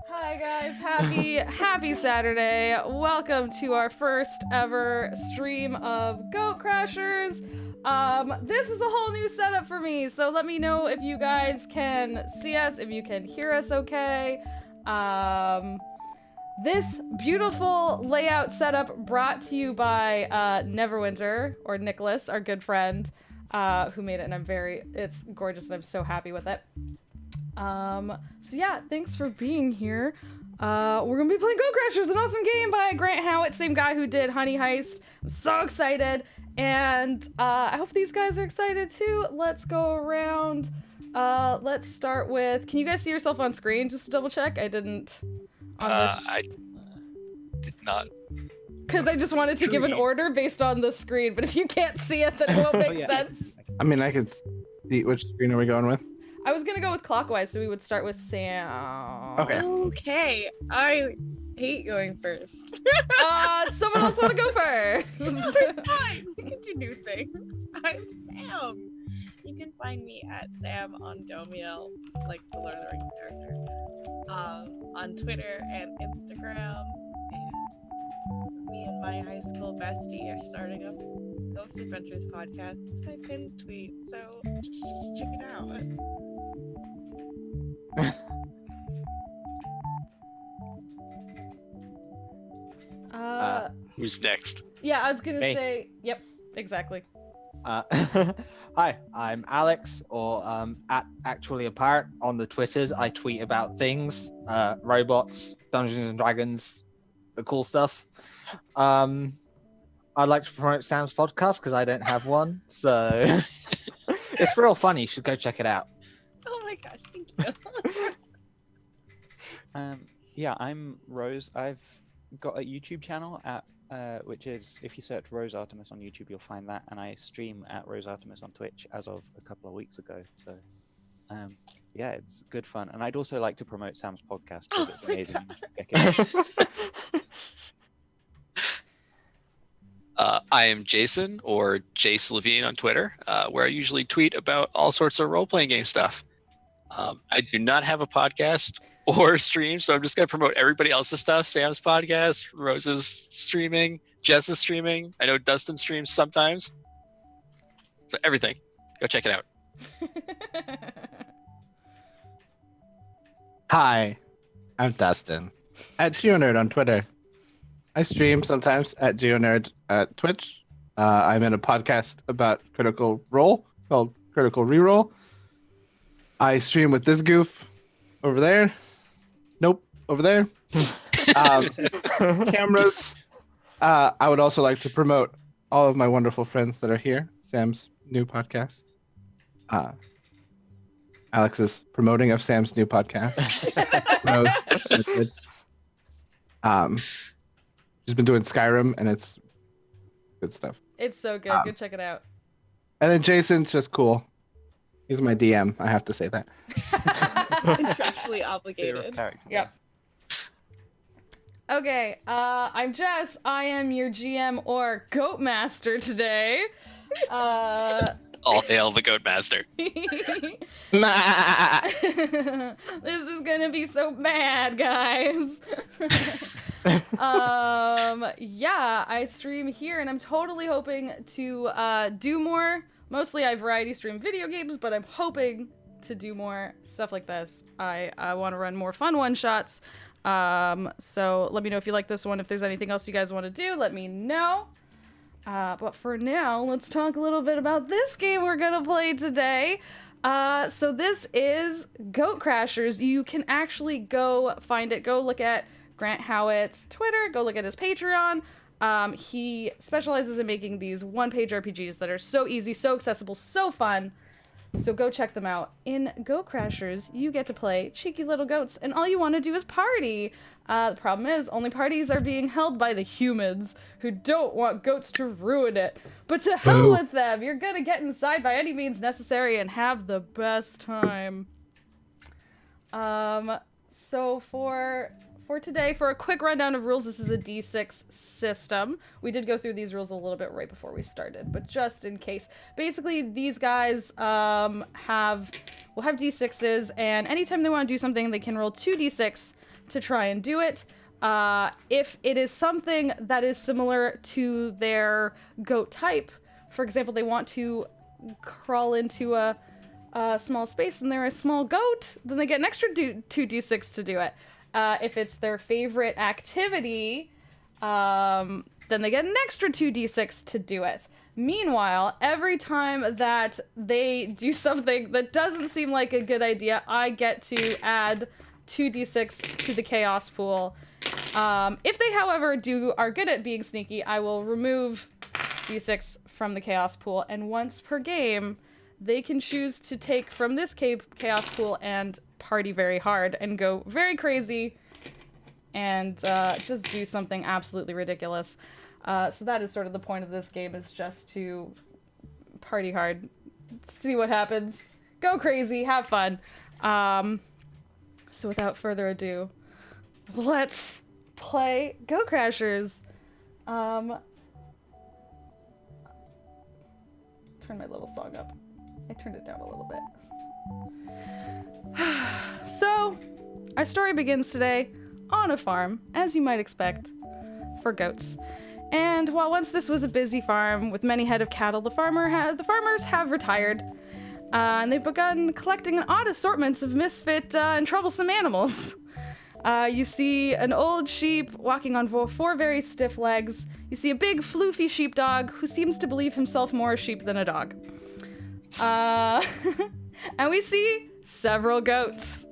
Hi guys, happy Saturday. Welcome to our first ever stream of Goat Crashers. This is a whole new setup for me, so let me know if you guys can see us, if you can hear us okay. This beautiful layout setup brought to you by Neverwinter, or Nicholas, our good friend, who made it, and it's gorgeous and I'm so happy with it. So yeah, thanks for being here. We're gonna be playing Goat Crashers, an awesome game by Grant Howitt, same guy who did Honey Heist. I'm so excited, and I hope these guys are excited too. Let's go around. Let's start with, can you guys see yourself on screen, just to double check? I didn't. I did not. Because I just wanted to give an order based on the screen, but if you can't see it, then it won't make sense. I mean, I could see, which screen are we going with? I was gonna go with clockwise, so we would start with Sam. Okay, I hate going first. Someone else want to go first? It's fine. We can do new things. I'm Sam. You can find me at Sam on Domiel, like the Lord of the Rings character, on Twitter and Instagram. And me and my high school bestie are starting up Ghost Adventures podcast. It's my pinned tweet, so check it out. Who's next? Yeah, I was gonna Me. say, yep, exactly. Hi, I'm Alex, or at Actually Apart on the Twitters. I tweet about things, robots, Dungeons and Dragons, the cool stuff. I'd like to promote Sam's podcast because I don't have one, so it's real funny. You should go check it out. Oh my gosh, thank you. Yeah, I'm Rose. I've got a YouTube channel at which is, if you search Rose Artemis on YouTube, you'll find that, and I stream at Rose Artemis on Twitch as of a couple of weeks ago. So, yeah, it's good fun. And I'd also like to promote Sam's podcast because it's amazing. Check it out. I am Jason, or Jace Levine on Twitter, where I usually tweet about all sorts of role-playing game stuff. I do not have a podcast or stream, so I'm just going to promote everybody else's stuff. Sam's podcast, Rose's streaming, Jess's streaming. I know Dustin streams sometimes. So everything. Go check it out. Hi, I'm Dustin, at GeoNerd on Twitter. I stream sometimes at GeoNerd at Twitch. I'm in a podcast about Critical Role called Critical Reroll. I stream with this goof over there. Nope, over there. Cameras. I would also like to promote all of my wonderful friends that are here. Sam's new podcast. Alex is promoting of Sam's new podcast. She's been doing Skyrim, and it's good stuff. It's so good. Go check it out. And then Jason's just cool. He's my DM. I have to say that. Contractually obligated. Yep. Okay, I'm Jess. I am your GM or Goat Master today. All hail the Goat Master. This is gonna be so bad, guys. Yeah, I stream here, and I'm totally hoping to do more. Mostly I variety stream video games, but I'm hoping to do more stuff like this. I want to run more fun one-shots. So let me know if you like this one. If there's anything else you guys want to do, let me know. But for now, let's talk a little bit about this game we're gonna play today. So this is Goat Crashers. You can actually go find it. Go look at Grant Howitt's Twitter. Go look at his Patreon. He specializes in making these one-page RPGs that are so easy, so accessible, so fun. So go check them out. In Goat Crashers, you get to play cheeky little goats, and all you want to do is party. The problem is, only parties are being held by the humans, who don't want goats to ruin it. But to hell with them, you're gonna get inside by any means necessary and have the best time. So for for today, for a quick rundown of rules, this is a D6 system. We did go through these rules a little bit right before we started, but just in case. Basically, these guys will have D6s, and anytime they want to do something, they can roll 2d6 to try and do it. If it is something that is similar to their goat type, for example, they want to crawl into a small space and they're a small goat, then they get an extra 2d6 to do it. If it's their favorite activity, then they get an extra 2d6 to do it. Meanwhile, every time that they do something that doesn't seem like a good idea, I get to add 2d6 to the chaos pool. If they, however, are good at being sneaky, I will remove d6 from the chaos pool, and once per game, they can choose to take from this chaos pool and party very hard and go very crazy and just do something absolutely ridiculous. So that is sort of the point of this game, is just to party hard, see what happens, go crazy, have fun. So without further ado, let's play Go Crashers. Turn my little song up. I turned it down a little bit. So, our story begins today on a farm, as you might expect, for goats. And while once this was a busy farm with many head of cattle, the farmers have retired, and they've begun collecting an odd assortments of misfit and troublesome animals. You see an old sheep walking on four very stiff legs. You see a big floofy sheepdog who seems to believe himself more a sheep than a dog. And we see several goats.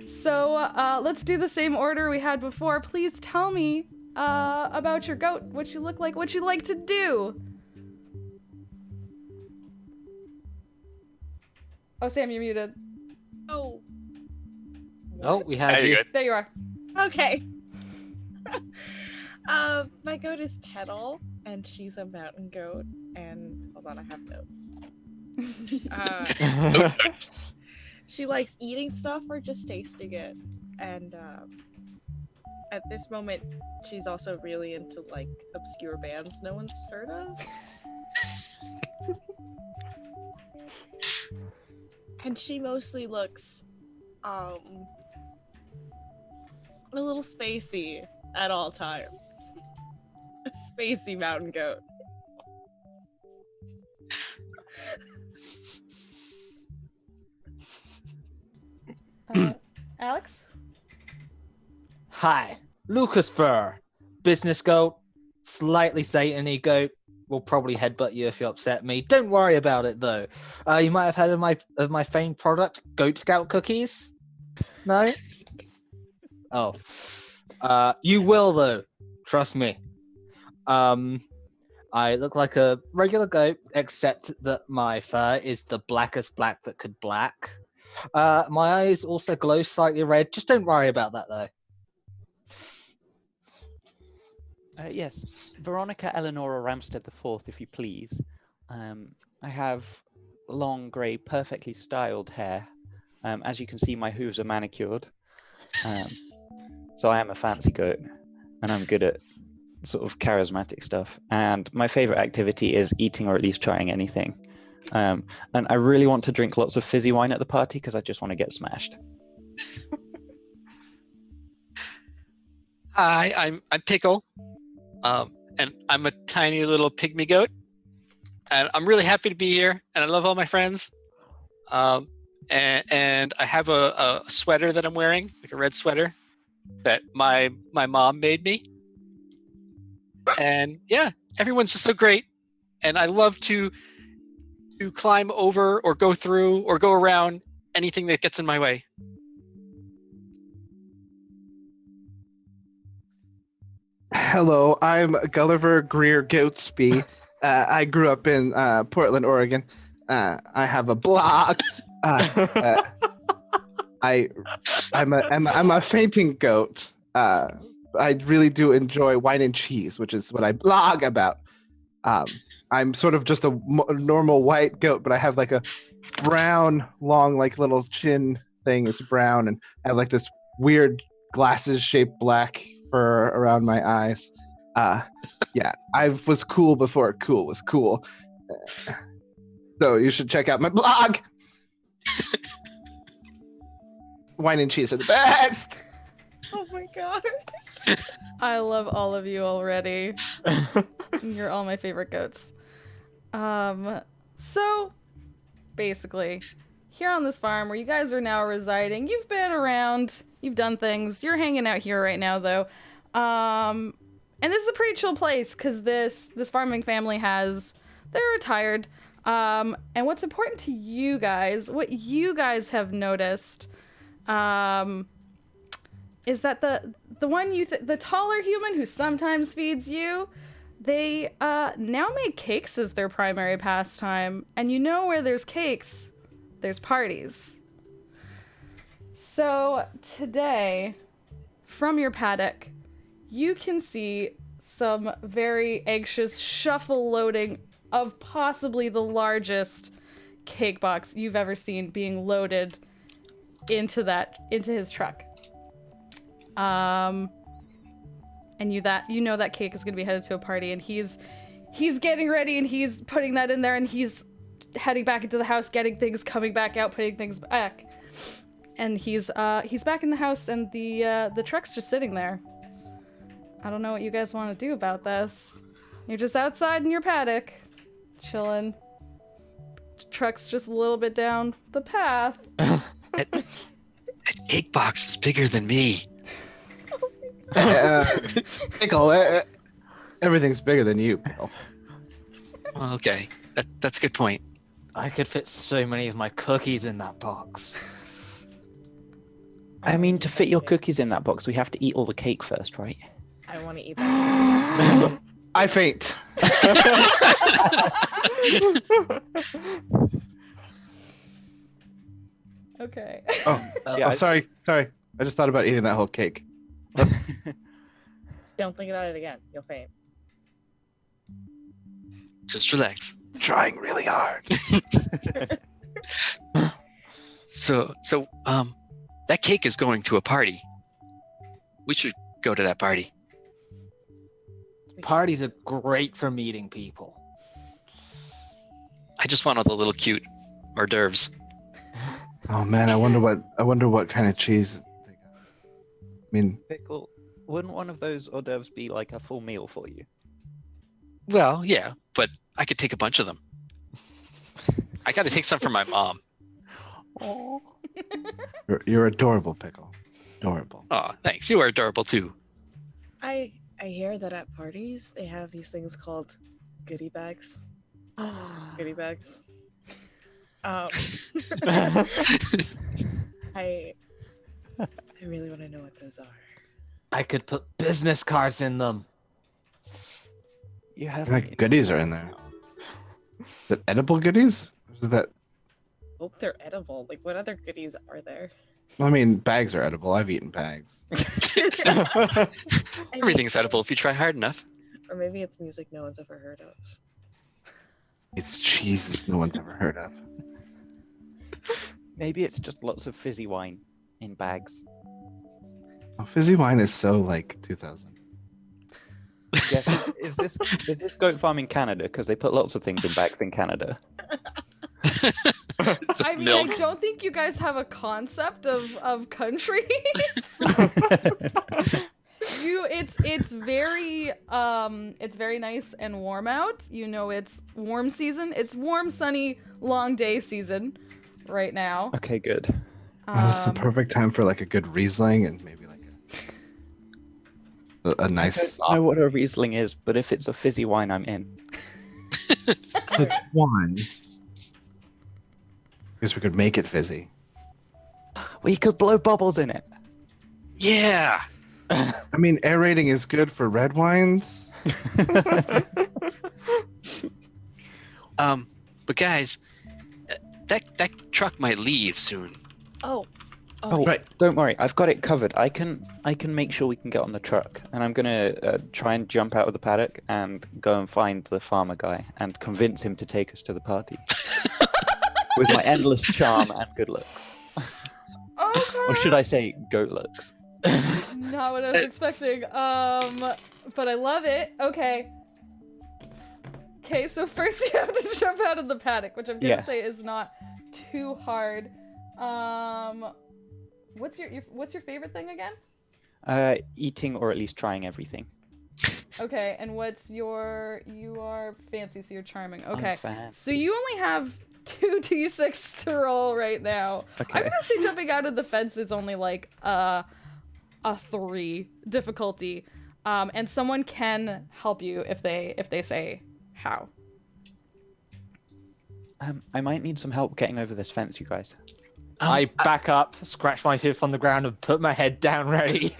So let's do the same order we had before. Please tell me about your goat, what you look like, what you like to do. Oh, Sam, you're muted. Oh. Oh, we had There you. you go. There you are. Okay. My goat is Petal, and she's a mountain goat. And hold on, I have notes. She likes eating stuff or just tasting it. And at this moment, she's also really into like obscure bands no one's heard of. And she mostly looks a little spacey at all times. A spacey mountain goat. Alex? Hi, Lucas Fur, business goat, slightly Satan-y goat. Will probably headbutt you if you upset me. Don't worry about it though. You might have heard of my famed product, Goat Scout cookies. No? Oh, you will though. Trust me. I look like a regular goat, except that my fur is the blackest black that could black. My eyes also glow slightly red. Just don't worry about that though. Yes, Veronica Eleonora Ramstead IV, if you please. I have long, grey, perfectly styled hair. As you can see, my hooves are manicured. So I am a fancy goat, and I'm good at sort of charismatic stuff. And my favourite activity is eating or at least trying anything. And I really want to drink lots of fizzy wine at the party because I just want to get smashed. Hi, I'm Pickle. And I'm a tiny little pygmy goat, and I'm really happy to be here, and I love all my friends. And I have a sweater that I'm wearing, like a red sweater that my mom made me. And yeah, everyone's just so great, and I love to climb over or go through or go around anything that gets in my way. Hello, I'm Gulliver Greer Goatsby. I grew up in Portland, Oregon. I have a blog. I'm a fainting goat. I really do enjoy wine and cheese, which is what I blog about. I'm sort of just a normal white goat, but I have like a brown, long, like little chin thing. It's brown, and I have like this weird glasses shaped black fur around my eyes. Yeah, I was cool before cool was cool. So you should check out my blog. Wine and cheese are the best. Oh my god. I love all of you already. You're all my favorite goats. So basically, here on this farm where you guys are now residing, you've been around, you've done things, you're hanging out here right now though. And this is a pretty chill place because this farming family they're retired. And what's important to you guys, what you guys have noticed, is that the one the taller human who sometimes feeds you, they now make cakes as their primary pastime. And you know where there's cakes, there's parties. So today, from your paddock, you can see some very anxious shuffle loading of possibly the largest cake box you've ever seen being loaded into his truck. And you know that cake is gonna be headed to a party, and he's getting ready and he's putting that in there, and he's heading back into the house, getting things, coming back out, putting things back. And he's back in the house, and the truck's just sitting there. I don't know what you guys want to do about this. You're just outside in your paddock, chilling. Truck's just a little bit down the path. That cake box is bigger than me. Pickle, everything's bigger than you, Pickle. Well, okay, that's a good point. I could fit so many of my cookies in that box. I mean, to fit your cookies in that box, we have to eat all the cake first, right? I want to eat that. I faint. Okay. Oh, sorry. I just thought about eating that whole cake. Don't think about it again. You'll faint. Just relax. Trying really hard. So, that cake is going to a party. We should go to that party. Parties are great for meeting people. I just want all the little cute hors d'oeuvres. Oh man, I wonder what kind of cheese they got. I mean, Pickle, wouldn't one of those hors d'oeuvres be like a full meal for you? Well, yeah, but I could take a bunch of them. I got to take some for my mom. Oh. you're adorable, Pickle. Adorable. Oh, thanks. You are adorable too. I hear that at parties they have these things called goodie bags. Goodie bags. I really want to know what those are. I could put business cards in them. You What have kind of goodies are in there? Is it edible goodies? Or is that? Hope they're edible. Like, what other goodies are there? Well, I mean, bags are edible. I've eaten bags. Everything's edible if you try hard enough. Or maybe it's music no one's ever heard of. It's cheeses no one's ever heard of. Maybe it's just lots of fizzy wine in bags. Oh, fizzy wine is so like 2000. Yes, is this goat farm in Canada? Because they put lots of things in bags in Canada. Just I mean, milk. I don't think you guys have a concept of countries. It's very nice and warm out. You know, it's warm season. It's warm, sunny, long day season right now. Okay, good. It's the perfect time for like a good Riesling and maybe like a nice. I don't know what a Riesling is, but if it's a fizzy wine, I'm in. It's wine. Guess we could make it fizzy. We could blow bubbles in it. Yeah. I mean, aerating is good for red wines. But guys, that truck might leave soon. Oh, Oh, Right. don't worry, I've got it covered. I can make sure we can get on the truck, and I'm gonna try and jump out of the paddock and go and find the farmer guy and convince him to take us to the party with my endless charm and good looks, Okay. or should I say, goat looks? Not what I was expecting. But I love it. Okay. Okay, so first you have to jump out of the paddock, which I'm gonna say is not too hard. What's your favorite thing again? Eating or at least trying everything. Okay, and you are fancy, so you're charming. Okay, fancy. so you only have 2d6 to roll right now. Okay. I'm gonna say jumping out of the fence is only like a 3 difficulty, and someone can help you if they say how. I might need some help getting over this fence, you guys. I back up, scratch my hip on the ground, and put my head down ready.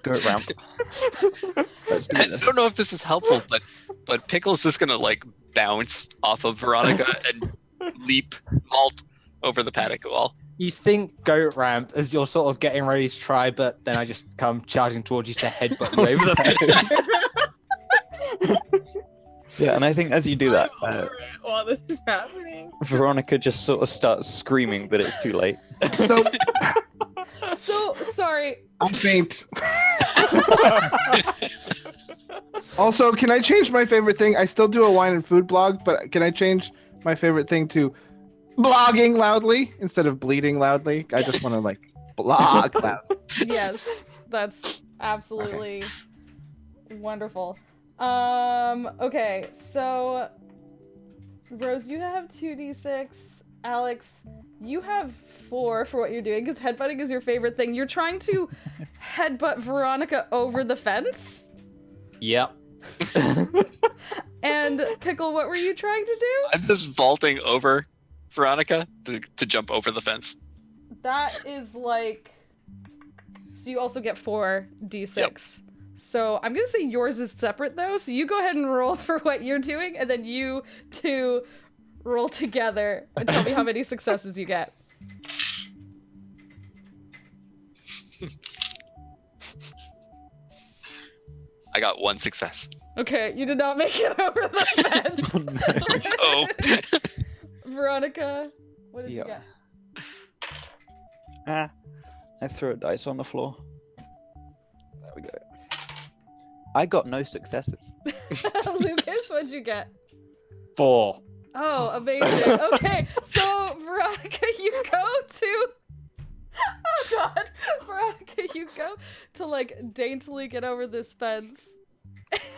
Go ramp. Let's do I this. don't know if this is helpful, but Pickle's just gonna like bounce off of Veronica and vault over the paddock wall. You think goat ramp as you're sort of getting ready to try, but then I just come charging towards you to headbutt you over the fence. Yeah, and I think as you do that, I'm over it while this is happening. Veronica just sort of starts screaming, but it's too late. So, So sorry. I'm faint. Also, can I change my favorite thing? I still do a wine and food blog, but can I change my favorite thing to blogging loudly instead of bleeding loudly? I just want to like blog loudly. Yes, that's absolutely wonderful. Okay, so Rose, you have 2d6. Alex, you have 4 for what you're doing because headbutting is your favorite thing. You're trying to headbutt Veronica over the fence. Yep. And Pickle, what were you trying to do? I'm just vaulting over Veronica to jump over the fence. That is like... So you also get 4d6. Yep. So I'm going to say yours is separate, though. So you go ahead and roll for what you're doing, and then you two roll together and tell me how many successes you get. I got 1 success. Okay, you did not make it over the fence. Oh. Veronica, what did you Yeah. get? I threw a dice on the floor. There we go. I got no successes. Lucas, what'd you get? 4. Oh, amazing. Okay, so Veronica, you go to... Oh god. Veronica, you go to like daintily get over this fence.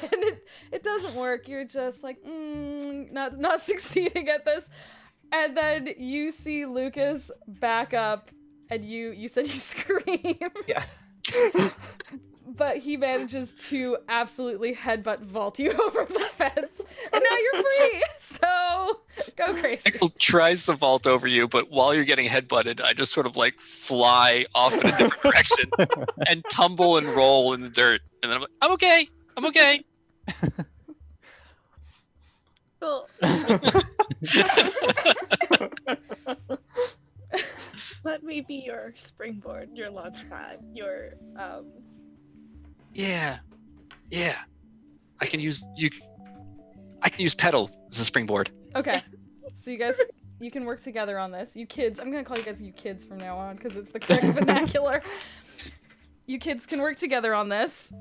And it doesn't work. You're just like, not succeeding at this. And then you see Lucas back up and you said you scream. Yeah. But he manages to absolutely headbutt vault you over the fence. And now you're free. So go crazy. Pickle tries to vault over you, but while you're getting headbutted, I just sort of like fly off in a different direction and tumble and roll in the dirt. And then I'm like, I'm okay. I'm okay. Cool. Let me be your springboard, your launch pad, your Yeah. I can use pedal as a springboard. Okay. So you guys, you can work together on this. You kids, I'm gonna call you guys you kids from now on because it's the correct vernacular. You kids can work together on this.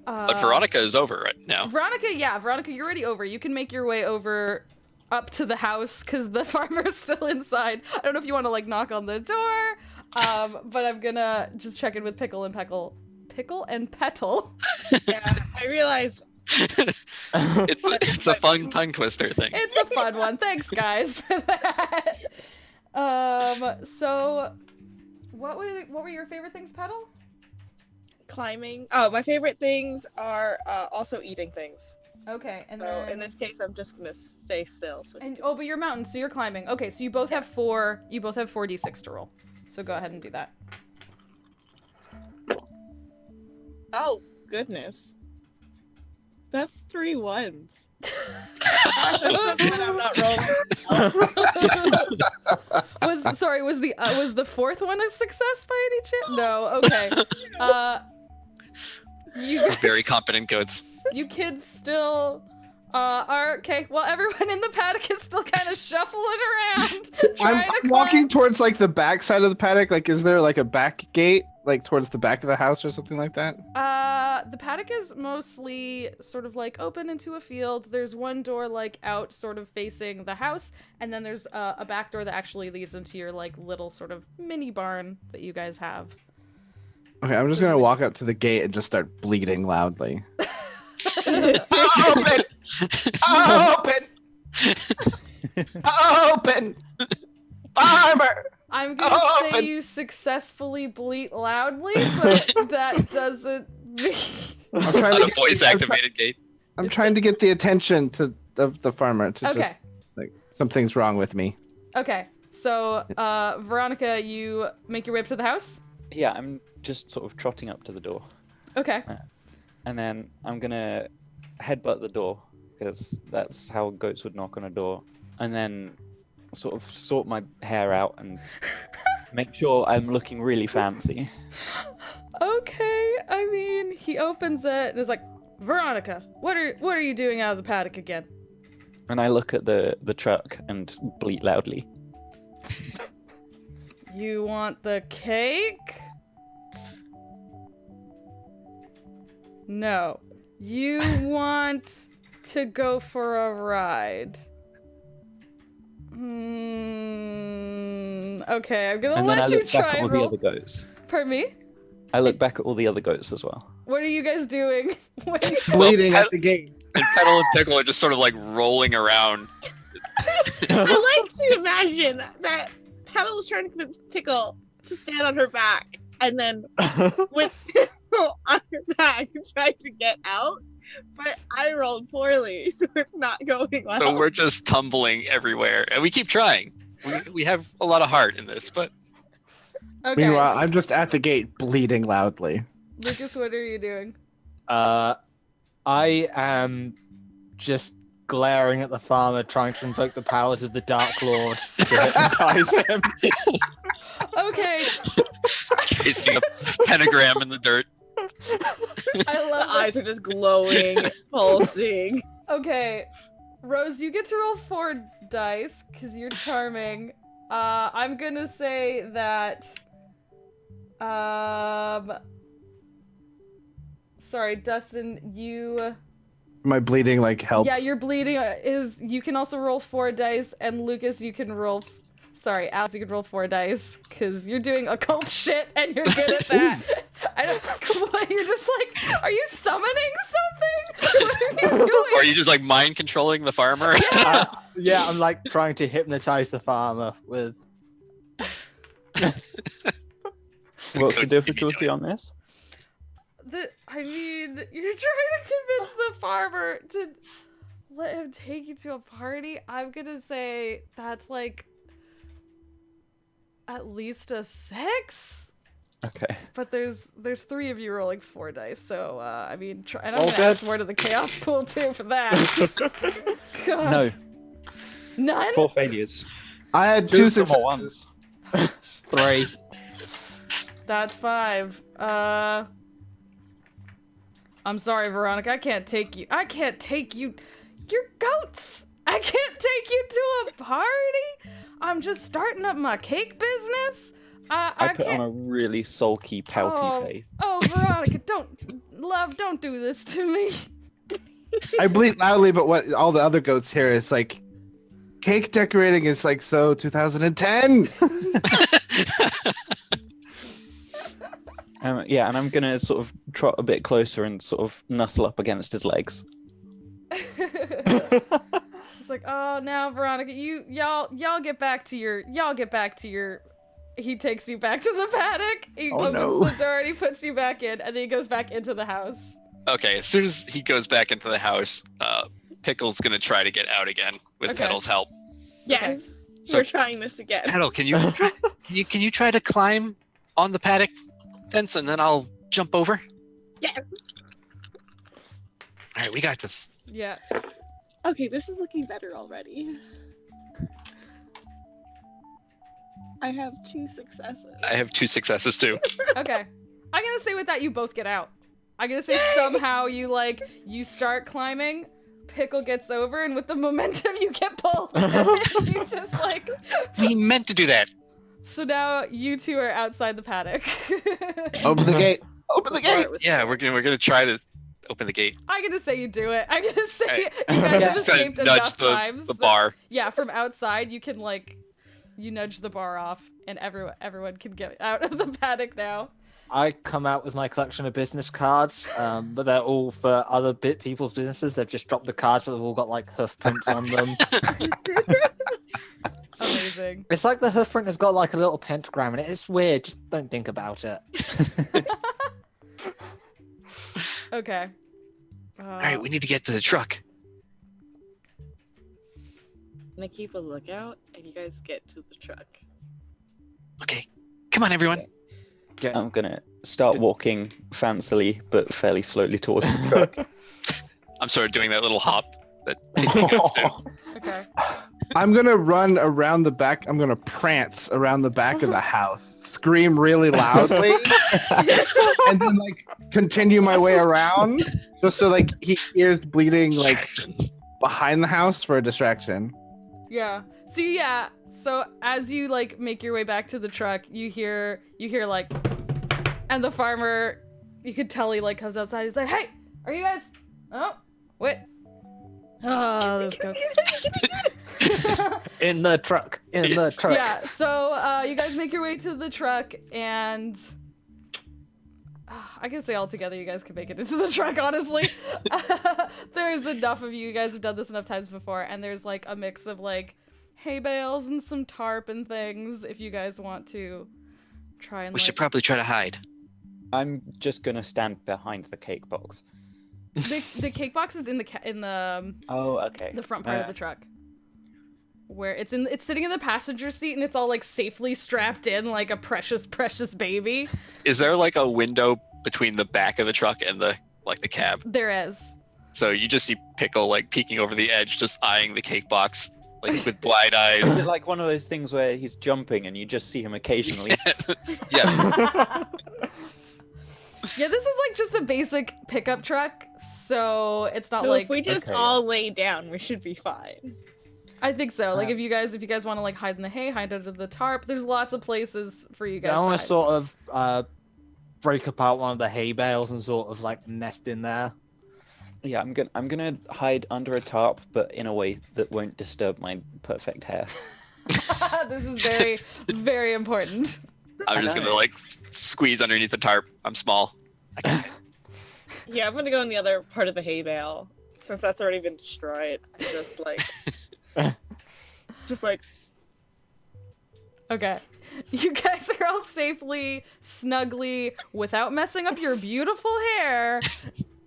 But Veronica is over right now. Veronica, you're already over. You can make your way over up to the house because the farmer's still inside. I don't know if you want to like knock on the door, but I'm gonna just check in with Pickle and Petal. yeah, I realized It's a fun tongue twister thing. It's a fun one. Thanks, guys, for that. So, what were your favorite things, Petal? climbing. Oh, my favorite things are also eating things. Okay, and So then in this case, I'm just gonna stay still. So but you're mountain, so you're climbing. Okay, so you both have 4. You both have 4d6 to roll. So go ahead and do that. oh goodness, that's 3 ones. Gosh, I'm so glad I'm not rolling. Was the 4th one a success by any chance? No. Okay. You guys, Very competent goats. you kids still Okay, well, everyone in the paddock is still kind of shuffling around, trying to I'm walking climb. towards like the back side of the paddock. Like, is there like a back gate, like towards the back of the house or something like that? The paddock is mostly sort of like open into a field. There's one door like out sort of facing the house, and then there's a back door that actually leads into your like little sort of mini barn that you guys have. Okay, I'm just So gonna we- walk up to the gate and just start bleeding loudly. Okay. Open! Open! Open! Farmer! I'm gonna say Open! you successfully bleat loudly, but that doesn't mean... I'm trying to Not a get voice activated gate. I'm trying to get the attention of the farmer to Okay. just like something's wrong with me. Okay, so, Veronica, you make your way up to the house? Yeah, I'm just sort of trotting up to the door. Okay. And then I'm gonna headbutt the door, because that's how goats would knock on a door. And then sort of sort my hair out and make sure I'm looking really fancy. Okay, I mean, he opens it and is like, Veronica, what are you doing out of the paddock again? And I look at the truck and bleat loudly. You want the cake? No. You want to go for a ride. Okay, I'm gonna And then I let you look back try at all and the roll. other goats. Pardon me? I look back at all the other goats as well. What are you guys doing? Bleeding Well, at the gate. And Petal and Pickle are just sort of like rolling around. I like to imagine that Petal was trying to convince Pickle to stand on her back, and then with Pickle on her back tried to get out, but I rolled poorly, so it's not going well. So we're just tumbling everywhere. And we keep trying. We have a lot of heart in this, but Okay. Meanwhile, I'm just at the gate bleeding loudly. Lucas, what are you doing? I am just glaring at the farmer, trying to invoke the powers of the Dark Lord to hypnotize him. Okay, tracing a pentagram in the dirt. I love The eyes this. are just glowing, pulsing. Okay, Rose, you get to roll 4 dice because you're charming. I'm gonna say that. Sorry, Dustin, you. Am I bleeding like help? Yeah, you're bleeding. You can also roll 4 dice, and Lucas, you can roll. Sorry, Alex, you can roll 4 dice because you're doing occult shit and you're good at that. I don't. What, you're just like, are you summoning something? What are you doing? Or are you just like mind controlling the farmer? Yeah, I'm like trying to hypnotize the farmer with. What's the Could be difficulty doing. on this? I mean, you're trying to convince the farmer to let him take you to a party. I'm gonna say that's like at least a 6. Okay. But there's 3 of you rolling 4 dice, so I mean, and I'm Well, gonna add some more to the chaos pool too for that. God. No, None. 4 failures. I had 2 Two successes. more ones. 3. That's 5. I'm sorry, Veronica. I can't take you. You're goats. I can't take you to a party. I'm just starting up my cake business. I put can't. on a really sulky, pouty face. Oh, Veronica, don't do this to me. I bleed loudly, but what all the other goats hear is like, cake decorating is like so 2010. Yeah, and I'm gonna sort of trot a bit closer and sort of nuzzle up against his legs. It's like, oh, now Veronica, y'all get back to your. He takes you back to the paddock. He Oh, opens no. the door and he puts you back in, and then he goes back into the house. Okay, as soon as he goes back into the house, Pickle's gonna try to get out again with Okay. Petal's help. Yes, So- we're trying this again. Petal, can you try to climb on the paddock fence and then I'll jump over? Yes. All right, we got this. Yeah. Okay, this is looking better already. I have 2 successes. I have 2 successes too. Okay. I'm gonna say with that you both get out. I'm gonna say somehow you start climbing, Pickle gets over, and with the momentum, you get pulled. You just like. We meant to do that. So now you two are outside the paddock. Open the gate. Open the Before gate. it was Yeah, safe. we're gonna try to open the gate. I'm gonna say you do it. I'm gonna say Alright. you guys have Just gotta escaped nudge enough times. the that- bar. Yeah, from outside you can like, you nudge the bar off, and everyone can get out of the paddock now. I come out with my collection of business cards, but they're all for other people's businesses. They've just dropped the cards, but they've all got like hoof prints on them. Amazing. It's like the hoof print has got like a little pentagram in it. It's weird. Just don't think about it. Okay. All right, we need to get to the truck. I'm gonna keep a lookout, and you guys get to the truck. Okay, come on, everyone. I'm gonna start walking fancily but fairly slowly towards the truck. I'm sort of doing that little hop that goats do. Okay. I'm gonna run around the back. I'm gonna prance around the back of the house, scream really loudly, and then like continue my way around, just so like he hears bleeding like behind the house for a distraction. Yeah. So as you like make your way back to the truck, you hear like, and the farmer, you could tell he like comes outside. He's like, "Hey, are you guys? Oh, wait. Oh, those goats." In the truck. In the truck. Yeah. So you guys make your way to the truck, and I can say all together, you guys can make it into the truck. Honestly, there's enough of you. You guys have done this enough times before, and there's like a mix of like hay bales and some tarp and things. If you guys want to try and We should probably try to hide. I'm just gonna stand behind the cake box. the cake box is in the Oh, okay. the front part of the truck, where it's sitting in the passenger seat, and it's all like safely strapped in like a precious baby. Is there like a window between the back of the truck and the cab? There is. So you just see Pickle like peeking over the edge, just eyeing the cake box like with wide eyes. Is it like one of those things where he's jumping and you just see him occasionally? Yeah. Yeah, this is like just a basic pickup truck, so it's not So like if we just Okay. all lay down, we should be fine. I think so. Like if you guys want to like hide in the hay, hide under the tarp, there's lots of places for you guys. I to want hide. to sort of break apart one of the hay bales and sort of like nest in there. Yeah, I'm gonna hide under a tarp, but in a way that won't disturb my perfect hair. This is very, very important. I'm just gonna like squeeze underneath the tarp. I'm small. I got it. Yeah, I'm gonna go in the other part of the hay bale since that's already been destroyed. And just like, Okay. You guys are all safely, snugly, without messing up your beautiful hair,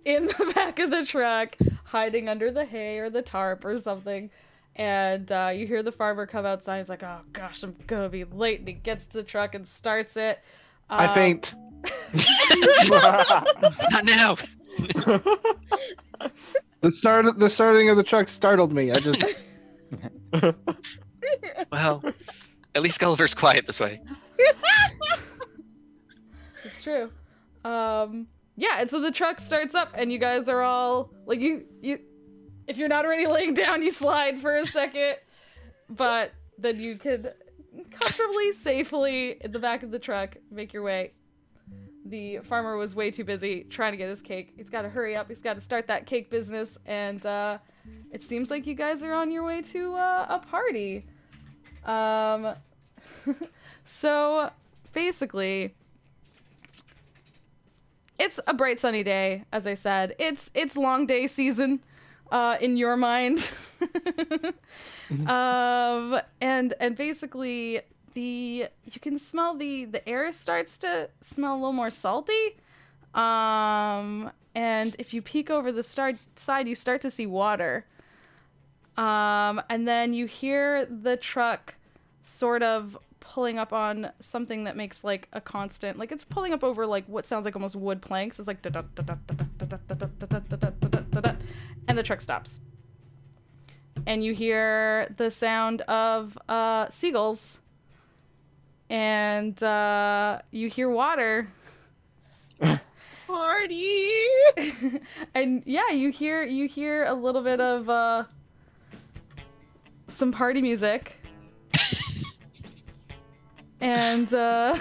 in the back of the truck, hiding under the hay or the tarp or something. And you hear the farmer come outside. He's like, "Oh gosh, I'm gonna be late." And he gets to the truck and starts it. I faint. Not now. The starting of the truck startled me. I just Well, at least Gulliver's quiet this way. It's true. Yeah, and so the truck starts up, and you guys are all like, you. If you're not already laying down, you slide for a second, but then you can comfortably, safely in the back of the truck make your way. The farmer was way too busy trying to get his cake. He's got to hurry up. He's got to start that cake business, and it seems like you guys are on your way to a party. So basically, it's a bright sunny day, as I said. It's long day season, in your mind. And basically you can smell the air starts to smell a little more salty. And if you peek over the side, you start to see water. And then you hear the truck sort of pulling up on something that makes like a constant, like it's pulling up over like what sounds like almost wood planks. It's like and the truck stops. And you hear the sound of seagulls. And you hear water. party! And yeah, you hear a little bit of some party music. And the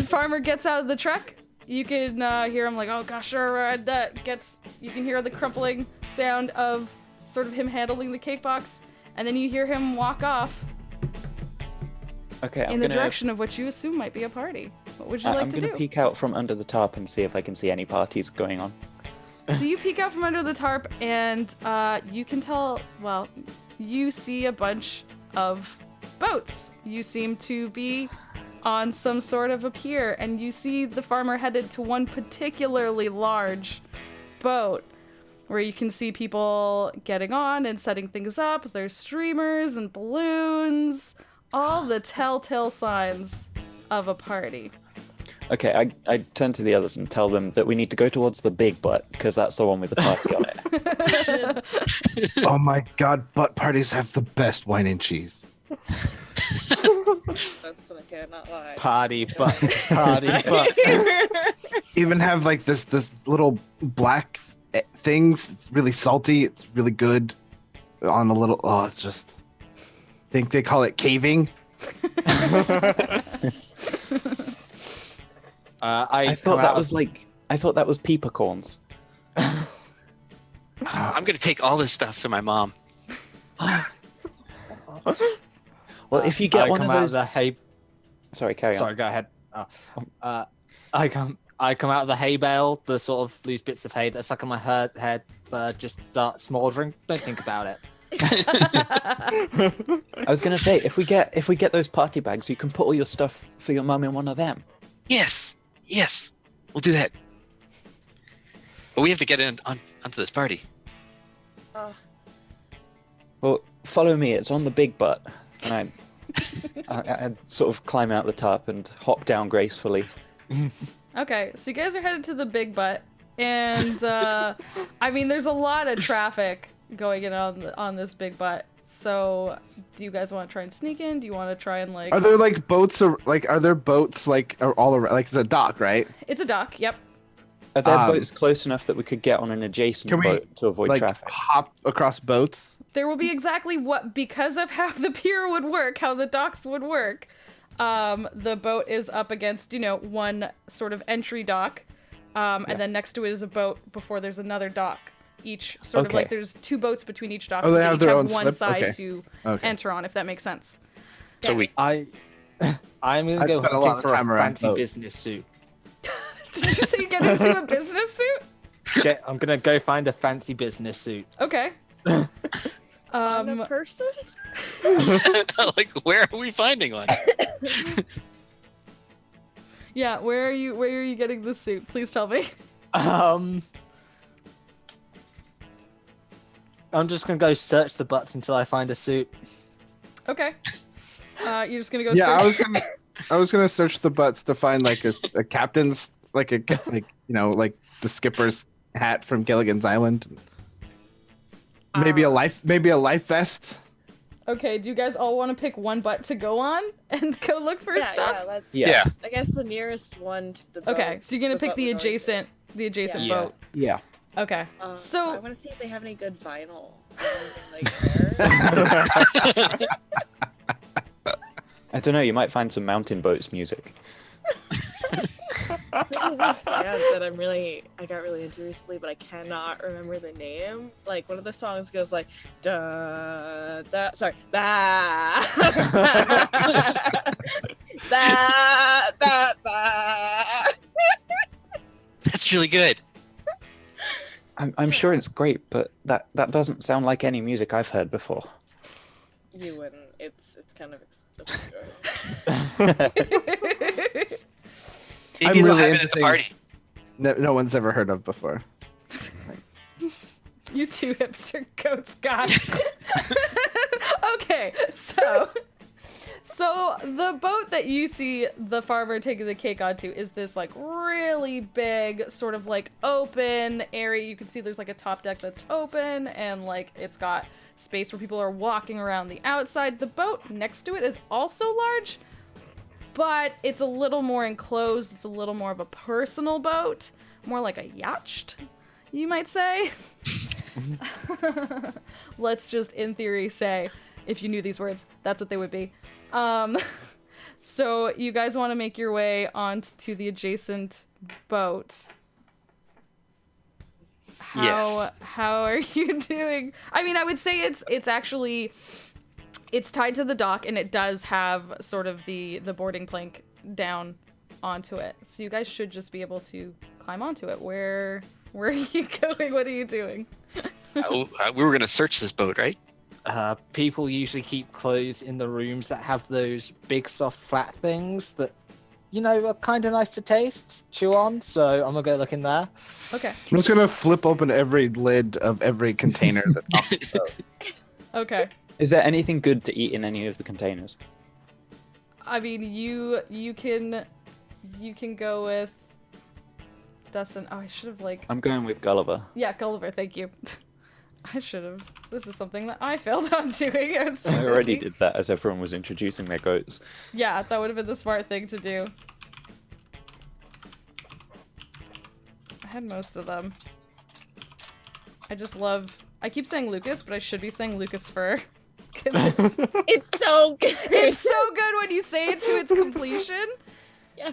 farmer gets out of the truck. You can hear him like, oh gosh, you can hear the crumpling sound of sort of him handling the cake box, and then you hear him walk off Okay, in the direction of what you assume might be a party. What would you like I'm to gonna do? peek out from under the tarp and see if I can see any parties going on. So you peek out from under the tarp, and you can tell, well, you see a bunch of boats. You seem to be on some sort of a pier, and you see the farmer headed to one particularly large boat where you can see people getting on and setting things up. There's streamers and balloons, all the telltale signs of a party. Okay, I turn to the others and tell them that we need to go towards the big butt, because that's the one with the party on it. Oh my god, butt parties have the best wine and cheese. That's what I cannot lie. Party butt. Party butt. Even have like this little black things. It's really salty. It's really good. On a little. Oh, it's just. I think they call it caving. I thought that was peppercorns. I'm gonna take all this stuff to my mom. Well, if you get one of those, sorry, carry on. Sorry, go ahead. I come out of the hay bale, the sort of loose bits of hay that stuck in my head just start smoldering. Don't think about it. I was gonna say, if we get those party bags, you can put all your stuff for your mum in one of them. Yes, we'll do that. But we have to get onto this party. Well, follow me. It's on the big butt, and I sort of climb out the top and hop down gracefully. Okay, so you guys are headed to the big butt, and I mean, there's a lot of traffic going in on this big butt. So, do you guys want to try and sneak in? Do you want to try and like? Are there like boats or like? Are there boats like all around? Like it's a dock, right? It's a dock. Yep. Are there boats close enough that we could get on an adjacent boat to avoid like, traffic? Hop across boats? There will be exactly because of how the pier would work, how the docks would work. The boat is up against, one sort of entry dock, and then next to it is a boat before there's another dock. Each sort of like there's two boats between each dock, so they each have one side to enter on, if that makes sense. So I'm gonna go hunting for a fancy business suit. Did you say you get into a business suit? I'm gonna go find a fancy business suit. Okay. On a person? Like, where are we finding one? Yeah, where are you getting this suit? Please tell me. I'm just gonna go search the butts until I find a suit. Okay. You're just gonna go Yeah, search. I was gonna search the butts to find like a captain's like the skipper's hat from Gilligan's Island. Maybe a life vest. Okay, do you guys all want to pick one butt to go on and go look for stuff? Yeah, let's. Yes. I guess the nearest one to the boat. Okay, so you're gonna pick boat the we're going to. adjacent Yeah. boat. Yeah. Okay. So I want to see if they have any good vinyl. Anything like there. I don't know. You might find some mountain boats music. I think there's this band that I got really into recently, but I cannot remember the name. Like one of the songs goes like da da sorry da da da da. That's really good. I'm sure it's great, but that doesn't sound like any music I've heard before. You wouldn't. It's kind of obscure. Maybe I'm they'll really have it into at the party. things no one's ever heard of before. you two hipster goats, God. Okay, so the boat that you see the farmer taking the cake onto is this like really big sort of like open area. You can see there's like a top deck that's open and like it's got space where people are walking around the outside. The boat next to it is also large, but it's a little more enclosed. It's a little more of a personal boat more like a yacht, you might say. Let's just, in theory, say, if you knew these words, that's what they would be. So you guys want to make your way onto the adjacent boat. Yes. How are you doing? I mean, I would say it's actually, it's tied to the dock, and it does have sort of the boarding plank down onto it. So you guys should just be able to climb onto it. Where are you going? What are you doing? We were gonna search this boat, right? People usually keep clothes in the rooms that have those big, soft, flat things that, you know, are kind of nice to taste, chew on. So I'm gonna go look in there. Okay. I'm just gonna flip open every lid of every container that's off the boat. Okay. Is there anything good to eat in any of the containers? I mean, you can go with Dustin. Oh, I should have I'm going with Gulliver. Yeah, Gulliver. Thank you. I should have. This is something that I failed on doing. I was too I already busy. did that as everyone was introducing their goats. Yeah, that would have been the smart thing to do. I had most of them. I keep saying Lucas, but I should be saying Lucas Fur. 'Cause It's so good. it's so good when you say it to its completion. Yeah.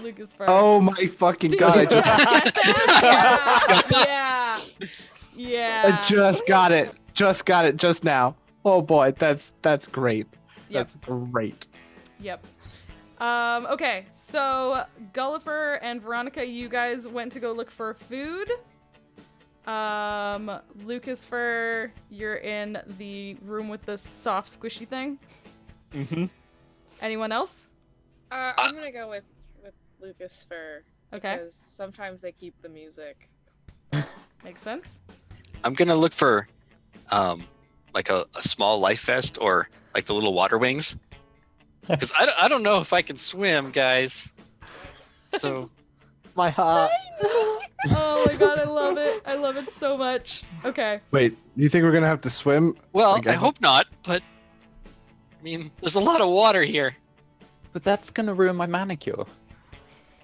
Lucas Fur. Oh my fucking Did god! you I just, just get that? Yeah. I just got it. Just got it just now. Oh boy, that's great. Yep. That's great. Yep. Okay, so Gulliver and Veronica, you guys went to go look for food. Lucas Fur, you're in the room with the soft squishy thing. Mm-hmm. Anyone else? I'm gonna go with Lucas Fur. Okay. Because sometimes they keep the music. Makes sense. I'm gonna look for, like a small life vest or like the little water wings, because I don't know if I can swim, guys. So My heart. Oh my god, I love it. I love it so much. Okay. Wait, you think we're gonna have to swim? well, Okay. I hope not, but I mean, there's a lot of water here. But that's gonna ruin my manicure.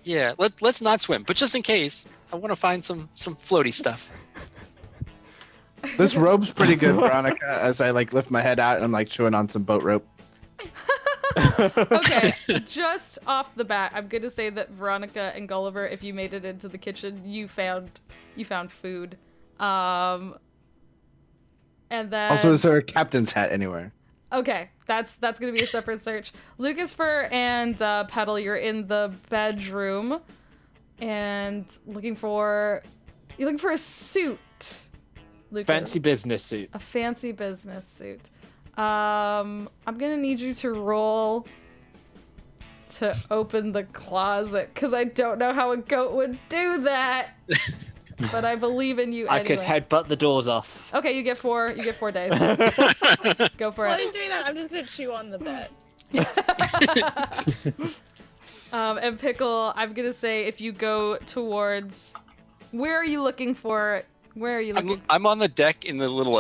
Yeah, let's not swim, but just in case, I want to find some floaty stuff. This rope's pretty good, Veronica. As I like lift my head out and I'm like chewing on some boat rope. Okay, just off the bat, I'm gonna say that Veronica and Gulliver, if you made it into the kitchen, you found food. And then Also, is there a captain's hat anywhere? okay, that's gonna be a separate search. Lucas Fur and Petal, you're in the bedroom and looking for a suit. Lucas. Fancy business suit. A fancy business suit. I'm gonna need you to roll to open the closet, because I don't know how a goat would do that. But I believe in you I anyway. could headbutt the doors off. Okay, you get 4 days. Go for While it. he's doing that, I'm just gonna chew on the bed. And Pickle, I'm gonna say if you go towards, where are you looking for? Where are you looking? I'm on the deck in the little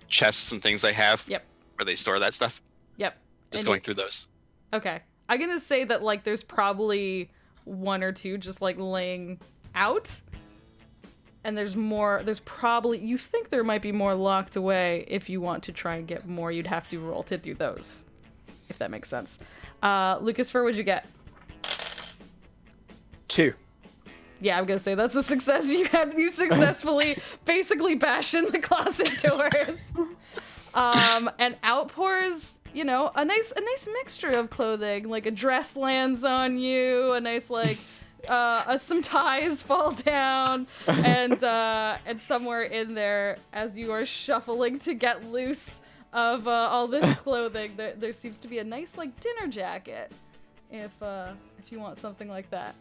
chests and things I have. Yep. Where they store that stuff. Yep. Just And going through those. Okay. I'm gonna say that like there's probably 1 or 2 just like laying out. And there's probably, you think there might be more locked away. If you want to try and get more, you'd have to roll to do those. If that makes sense. Lucas Fur, what'd you get? 2. Yeah, I'm gonna say that's a success. You successfully basically bash in the closet doors. And outpours, you know, a nice mixture of clothing. Like a dress lands on you, a nice like some ties fall down, and somewhere in there, as you are shuffling to get loose of all this clothing, there seems to be a nice like dinner jacket. If you want something like that.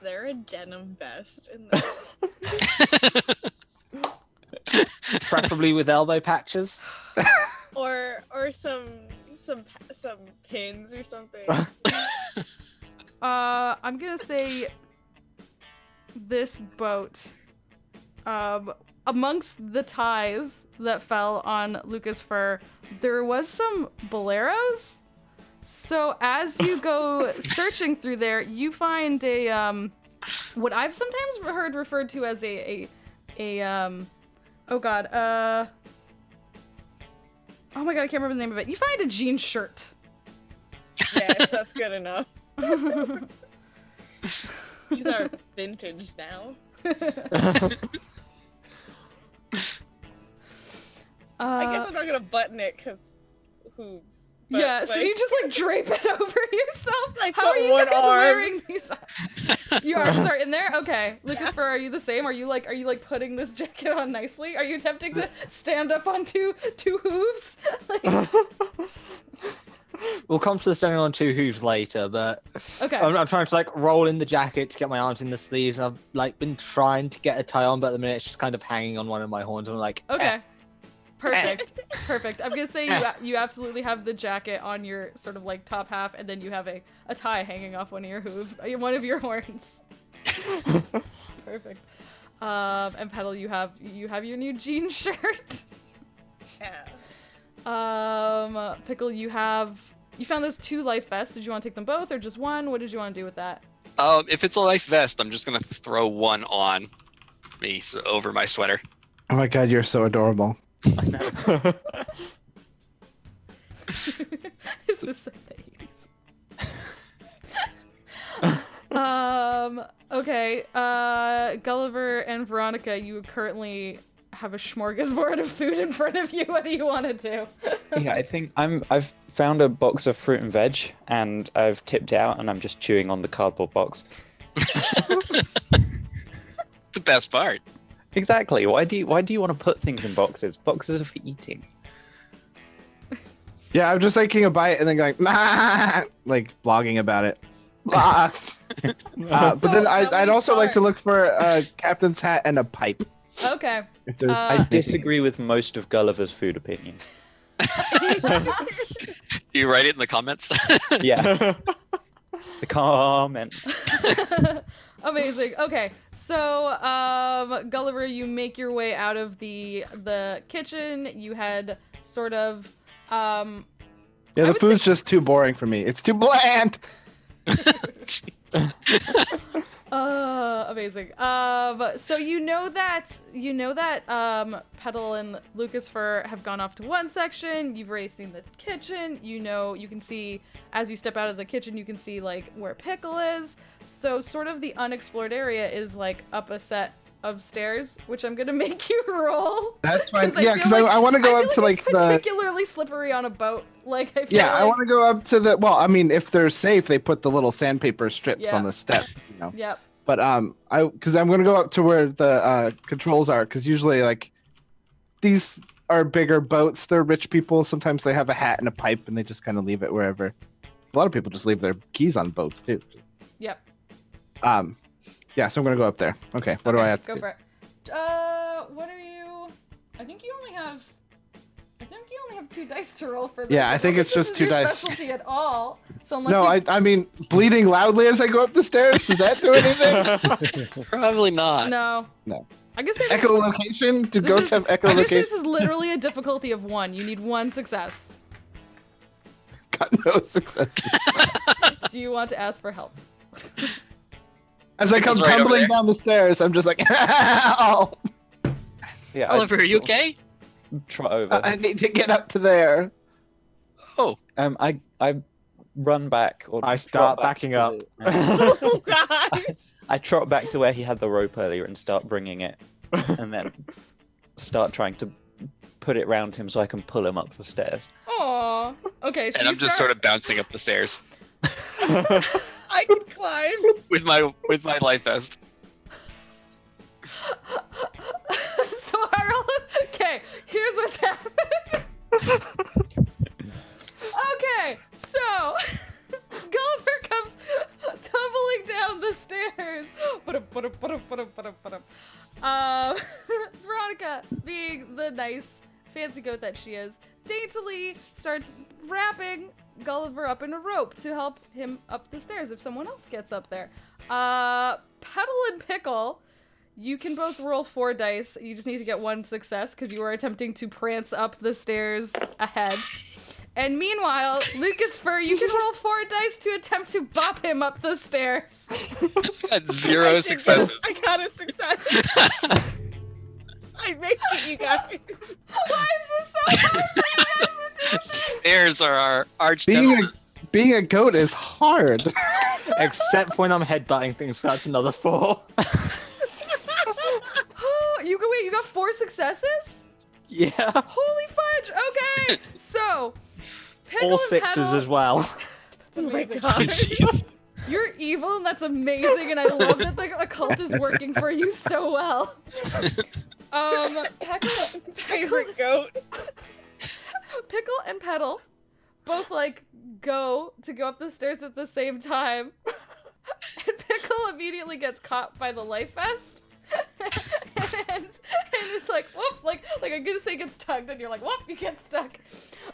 They're a denim vest in there. Preferably with elbow patches. or some pins or something. I'm gonna say this boat, amongst the ties that fell on Lucas Fur, there was some boleros So as you go searching through there, you find a what I've sometimes heard referred to as oh god, oh my god, I can't remember the name of it. You find a jean shirt. Yes, that's good enough. These are vintage now. I guess I'm not gonna button it because hooves. But, yeah, so you just like drape it over yourself. Like, How are put you one guys arm. wearing these? Your arms are in there. Okay, Lucas, are you the same? Are you like putting this jacket on nicely? Are you attempting to stand up on two hooves? Like... We'll come to the standing on two hooves later, but Okay. I'm trying to like roll in the jacket to get my arms in the sleeves, and I've like been trying to get a tie on, but at the minute it's just kind of hanging on one of my horns. And I'm like, Okay. Perfect. Perfect. I'm gonna say you absolutely have the jacket on your sort of like top half, and then you have a tie hanging off one of your one of your horns. Perfect. And Petal, you have your new jean shirt. Yeah. Pickle, you found those 2 life vests. Did you want to take them both or just one? What did you want to do with that? If it's a life vest, I'm just gonna throw one on me over my sweater. Oh my god, you're so adorable. I know. Is this the 80s? Okay, Gulliver and Veronica, you currently have a smorgasbord of food in front of you. What do you want to do? Yeah, I think I've found a box of fruit and veg, and I've tipped it out, and I'm just chewing on the cardboard box. The best part. Exactly. Why do you want to put things in boxes? Boxes are for eating. Yeah, I'm just taking a bite and then going, nah, like blogging about it. But then I'd also like to look for a captain's hat and a pipe. Okay. If there's, I disagree with most of Gulliver's food opinions. You write it in the comments. Yeah. The comments. Amazing. Okay, so Gulliver, you make your way out of the kitchen. You had sort of yeah, the food's just too boring for me. It's too bland. Amazing. So you know that Petal and Lucas have gone off to one section. You've already seen the kitchen. You can see as you step out of the kitchen, you can see like where Pickle is. So sort of the unexplored area is like up a set of stairs, which I'm gonna make you roll. That's fine. I Yeah, feel because I want to go up to like it's the. particularly slippery on a boat. Like I feel Yeah, I like... want to go up to the. Well, I mean, if they're safe, they put the little sandpaper strips Yeah. on the steps. You know. Yep. But because I'm gonna go up to where the controls are, because usually like these are bigger boats. They're rich people. Sometimes they have a hat and a pipe, and they just kind of leave it wherever. A lot of people just leave their keys on boats too. Yep. Yeah, so I'm gonna go up there. Okay, what do I have to go do? for it. What are you? I think you only have 2 dice to roll for this. Yeah, I think don't it's just this 2 is your dice. specialty at all. So unless No, you... I mean bleeding loudly as I go up the stairs. Does that do anything? Probably not. No. No. I guess it Echolocation? Do ghosts have I guess echolocation? this is literally a difficulty of 1. You need 1 success. Got no success. Do you want to ask for help? As I come It's right over tumbling there. down the stairs, I'm just like, oh, Yeah. Oliver, are you okay? Trot over. I need to get up to there. Oh, I run back. Or I trot start back backing to up. Oh god! I trot back to where he had the rope earlier and start bringing it, and then start trying to put it round him so I can pull him up the stairs. Aww. Okay, so and you I'm just sort of bouncing up the stairs I can climb. with my life vest. So Harold, okay, here's what's happening. Okay, so Gulliver comes tumbling down the stairs. Veronica, being the nice fancy goat that she is, daintily starts wrapping Gulliver up in a rope to help him up the stairs if someone else gets up there. Petal and Pickle, you can both roll 4 dice. You just need to get 1 success because you are attempting to prance up the stairs ahead. And meanwhile, Lucas Fur, you can roll 4 dice to attempt to bop him up the stairs. Got 0 successes. I got a success. I made it, you guys. Why is this so hard for you guys to do this? Stairs are our arch Being nemesis. being a goat is hard. Except when I'm headbutting things, that's another 4. You got 4 successes? Yeah. Holy fudge! Okay, so Pickle All and 6s Petal, as well. That's amazing. Oh, jeez. You're evil, and that's amazing, and I love that the occult is working for you so well. Favorite goat. Pickle and Petal both like go up the stairs at the same time, and Pickle immediately gets caught by the life vest. and it's like whoop, like I'm gonna say gets tugged, and you're like whoop, you get stuck.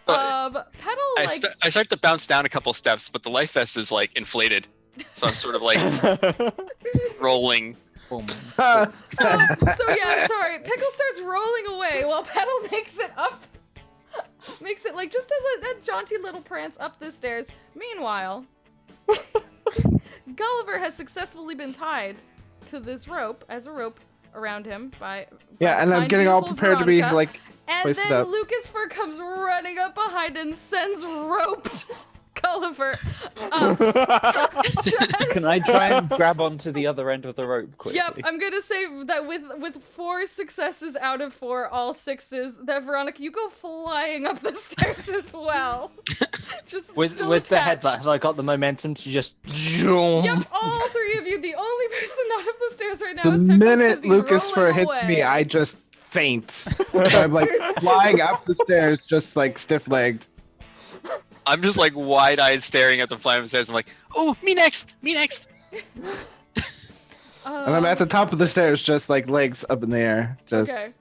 Petal I start to bounce down a couple steps, but the life vest is like inflated, so I'm sort of like rolling. Boom. so yeah, sorry. Pickle starts rolling away while Petal makes it up. Makes it like just as a jaunty little prance up the stairs. Meanwhile, Gulliver has successfully been tied to this rope as a rope around him by Yeah, and I'm kind, getting all beautiful prepared to be Veronica. like And hoisted then up. Lucas Fur comes running up behind and sends roped Gulliver up. Can I try and grab onto the other end of the rope quickly? Yep, I'm gonna say that with 4 successes out of 4, all 6s, that Veronica, you go flying up the stairs as well. Just With still the attached. headbutt, have I got the momentum to just? Yep, all 3 of you. The only person not up the stairs right now The is Pickle, 'cause minute he's Lucas Fur rolling hits away. me, I just faint. So I'm like flying up the stairs, just like stiff-legged. I'm just like wide-eyed staring at the flying stairs. I'm like, oh, me next, me next. And I'm at the top of the stairs, just like legs up in the air. Just Okay.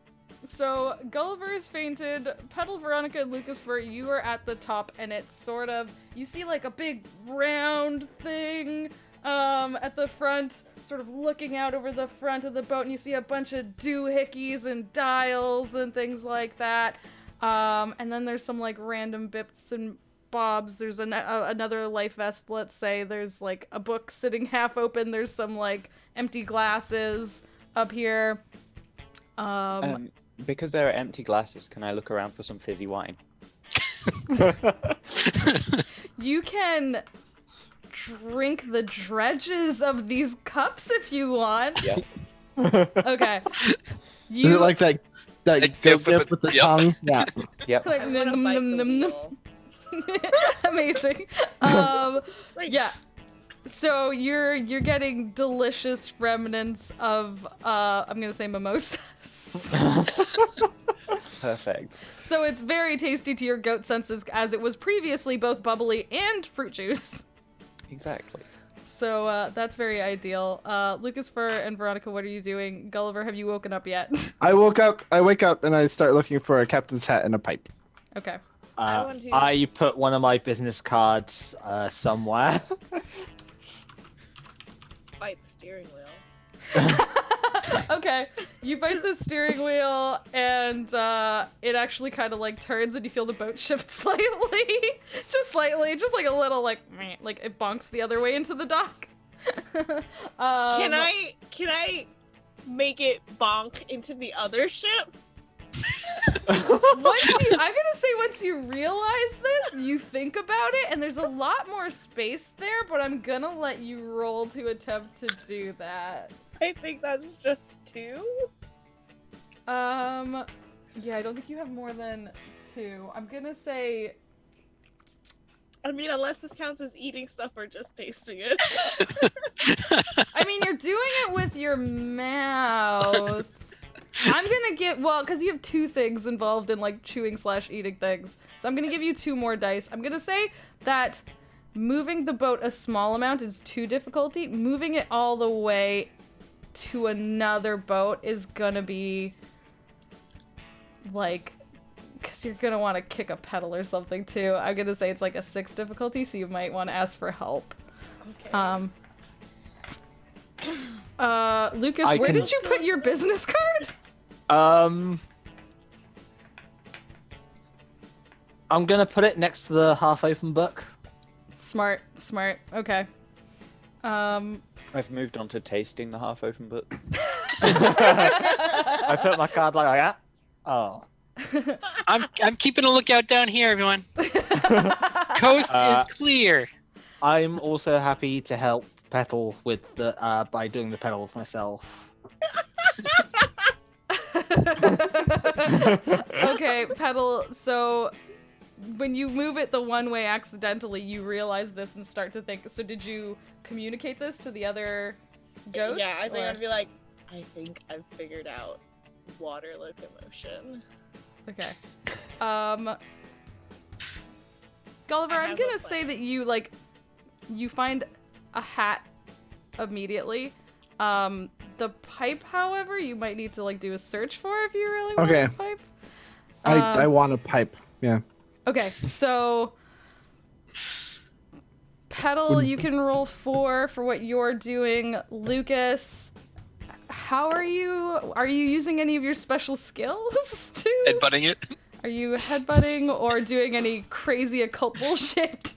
So Gulliver is fainted. Petal, Veronica, and Lucas Fur, you are at the top, and it's sort of, you see like a big round thing at the front, sort of looking out over the front of the boat, and you see a bunch of doohickeys and dials and things like that. And then there's some like random bits and bobs. There's another life vest, let's say. There's like a book sitting half open. There's some like empty glasses up here. Because there are empty glasses, can I look around for some fizzy wine? You can drink the dredges of these cups if you want. Yeah. Okay. is You it like that Like, goat dip dip with the yep. tongue? Yeah. Yep. like I want to bite the wheel. Amazing. Like, Yeah. So you're getting delicious remnants of I'm gonna say mimosas. Perfect. So it's very tasty to your goat senses, as it was previously both bubbly and fruit juice. Exactly. So that's very ideal. Lucas Fur and Veronica, what are you doing? Gulliver, have you woken up yet? I wake up and I start looking for a captain's hat and a pipe. Okay. I put one of my business cards somewhere. bite the steering wheel. Okay. You bite the steering wheel, and it actually kind of like turns, and you feel the boat shift slightly, just slightly, just like a little like meh, like it bonks the other way into the dock. Can I make it bonk into the other ship? Once you realize this, you think about it, and there's a lot more space there, but I'm gonna let you roll to attempt to do that. I think that's just 2. Yeah, I don't think you have more than 2. I'm gonna say, I mean, unless this counts as eating stuff or just tasting it. I mean, you're doing it with your mouth. I'm gonna get, well, because you have 2 things involved in like chewing/eating things. So I'm gonna give you 2 more dice. I'm gonna say that moving the boat a small amount is 2 difficulty. Moving it all the way to another boat is gonna be like, because you're gonna want to kick a pedal or something too. I'm gonna say it's like a 6 difficulty, so you might want to ask for help. Okay. Lucas, I where can- did you put your business card? I'm gonna put it next to the half-open book. Smart. Okay. I've moved on to tasting the half-open book. I put my card like that. Oh. I'm keeping a lookout down here, everyone. Coast is clear. I'm also happy to help Petal with the by doing the pedals myself. Okay, Petal, so when you move it the one way accidentally, you realize this and start to think, so did you communicate this to the other goats? Yeah, I think or- I'd be like, I think I've figured out water locomotion. Okay. Gulliver, I I'm have gonna a say plan. that you find a hat immediately. The pipe, however, you might need to do a search for if you really want Okay. a pipe. I want a pipe. Yeah. Okay, so Petal, you can roll 4 for what you're doing. Lucas, how are you? Are you using any of your special skills too? Headbutting it. Are you headbutting or doing any crazy occult bullshit?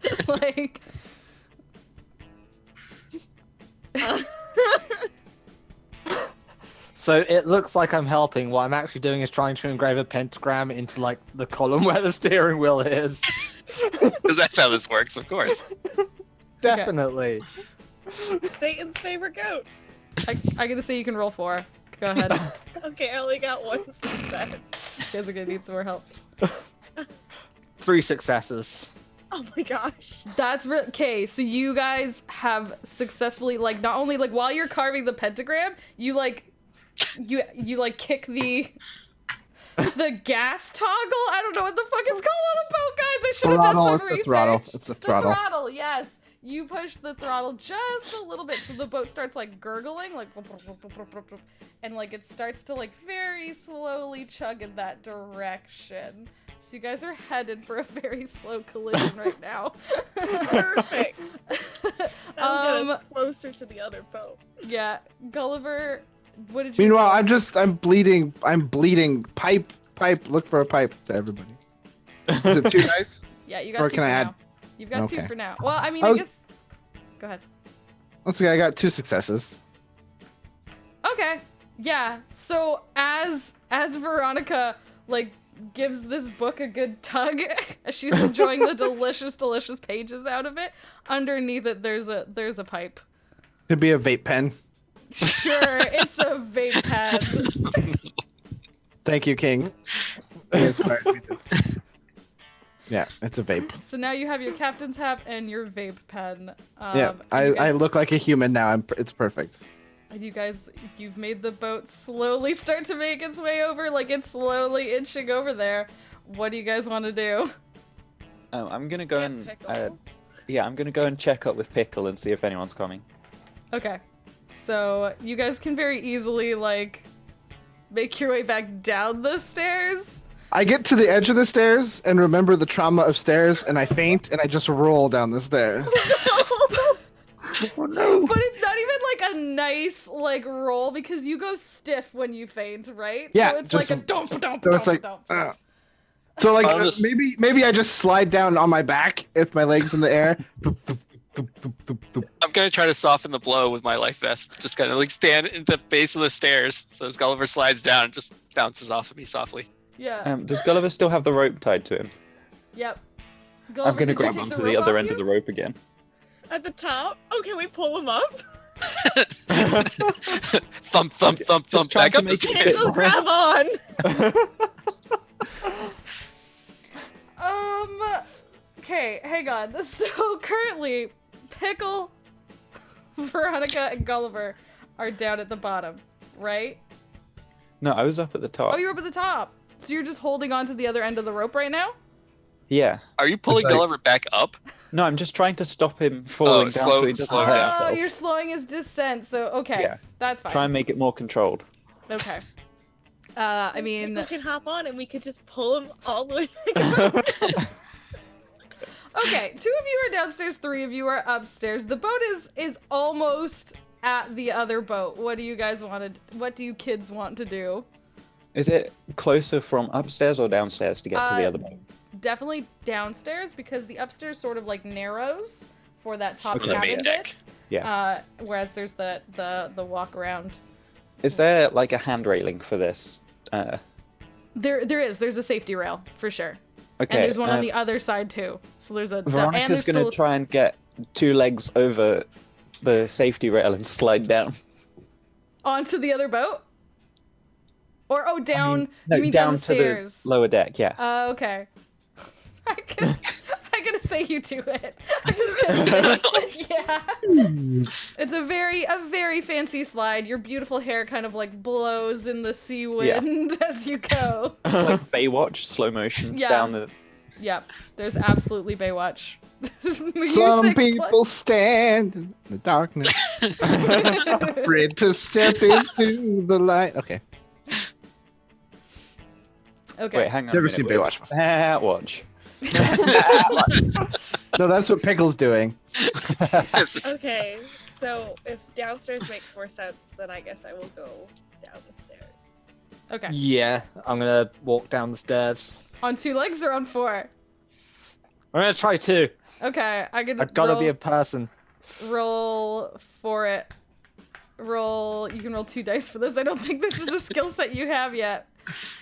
So it looks like I'm helping. What I'm actually doing is trying to engrave a pentagram into the column where the steering wheel is. Because that's how this works, of course. Definitely. Satan's favorite goat. I'm gonna say you can roll 4. Go ahead. Okay, I only got 1 success. You guys are gonna need some more help. 3 successes. Oh my gosh. That's okay. So you guys have successfully not only while you're carving the pentagram, you kick the gas toggle. I don't know what the fuck it's called on a boat, guys. I should have done some research. Throttle. It's a throttle. The throttle, yes. You push the throttle just a little bit, so the boat starts gurgling, and it starts to very slowly chug in that direction. So you guys are headed for a very slow collision right now. Perfect. That'll get us closer to the other boat. Yeah, Gulliver, what did you? Meanwhile, roll? I'm bleeding. Pipe. Look for a pipe to everybody. Is it 2 dice? Yeah, you got Or 2 can for I now. add- You've got 2 Okay. for now. Well, I mean, I I was- guess. Go ahead. Okay, I got 2 successes. Okay. Yeah. So as Veronica gives this book a good tug as she's enjoying the delicious pages out of it, underneath it there's a pipe. Could be a vape pen. Sure, it's a vape pen. Thank you, King. He inspired me to- Yeah, it's a vape. So now you have your captain's hat and your vape pen. Yeah, and you I guys- look like a human now. It's perfect. And you've made the boat slowly start to make its way over, it's slowly inching over there. What do you guys want to do? I'm gonna go Get and Pickle. I'm gonna go and check up with Pickle and see if anyone's coming. Okay. So you guys can very easily make your way back down the stairs. I get to the edge of the stairs and remember the trauma of stairs, and I faint and I just roll down the stairs. Oh no. But it's not even a nice roll because you go stiff when you faint, right? Yeah, So it's just a dump. So it's like, dump. so I'll just- maybe I just slide down on my back with my legs in the air. I'm gonna try to soften the blow with my life vest. Just kind of stand at the base of the stairs, so as Gulliver slides down, it just bounces off of me softly. Yeah. Does Gulliver still have the rope tied to him? Yep. I'm Gulliver, gonna did you grab take onto the the rope other off end of you? the rope again. At the top? Oh, can we pull him up? Thump, thump, thump, thump. trying Back to up the make it stairs. fit. Just grab on. Okay, hang on. So currently, Pickle, Veronica, and Gulliver are down at the bottom, right? No, I was up at the top. Oh, you're up at the top. So you're just holding on to the other end of the rope right now? Yeah. Are you pulling It's like- Gulliver back up? No, I'm just trying to stop him falling down slow- so he doesn't slow hurt down. Oh, himself. you're slowing his descent. So, okay. Yeah. That's fine. Try and make it more controlled. Okay. I mean, We can hop on and we could just pull him all the way back up. okay, 2 of you are downstairs, 3 of you are upstairs. The boat is almost at the other boat. What do you guys want to? What do you kids want to do? Is it closer from upstairs or downstairs to get to the other boat? definitely downstairs because the upstairs sort of like narrows for that top Okay. cabin Main deck. bit. Yeah. Whereas there's the walk around. Is there like a hand railing for this? There is. There's a safety rail for sure. Okay. And there's one on the other side too. So there's a and Veronica's there's gonna still try and get 2 legs over the safety rail and slide down. onto the other boat. Or down. No, you mean down the to stairs? the lower deck. Yeah. Okay. I'm gonna say you do it. I'm just gonna say, yeah. It's a very fancy slide. Your beautiful hair kind of like blows in the sea wind as you go. Like Baywatch, slow motion Yeah. down the. Yep. There's absolutely Baywatch. Some Music people stand in the darkness, afraid to step into the light. Okay, Okay. Wait, hang on. never a seen minute. Baywatch before. Baywatch. No, that's what Pickle's doing. Okay, so if downstairs makes more sense, then I guess I will go down the stairs. Okay. Yeah, I'm gonna walk down the stairs. On 2 legs or on 4? I'm gonna try 2. Okay. I can I've gotta be a person. roll for it. You can roll 2 dice for this. I don't think this is a skill set you have yet.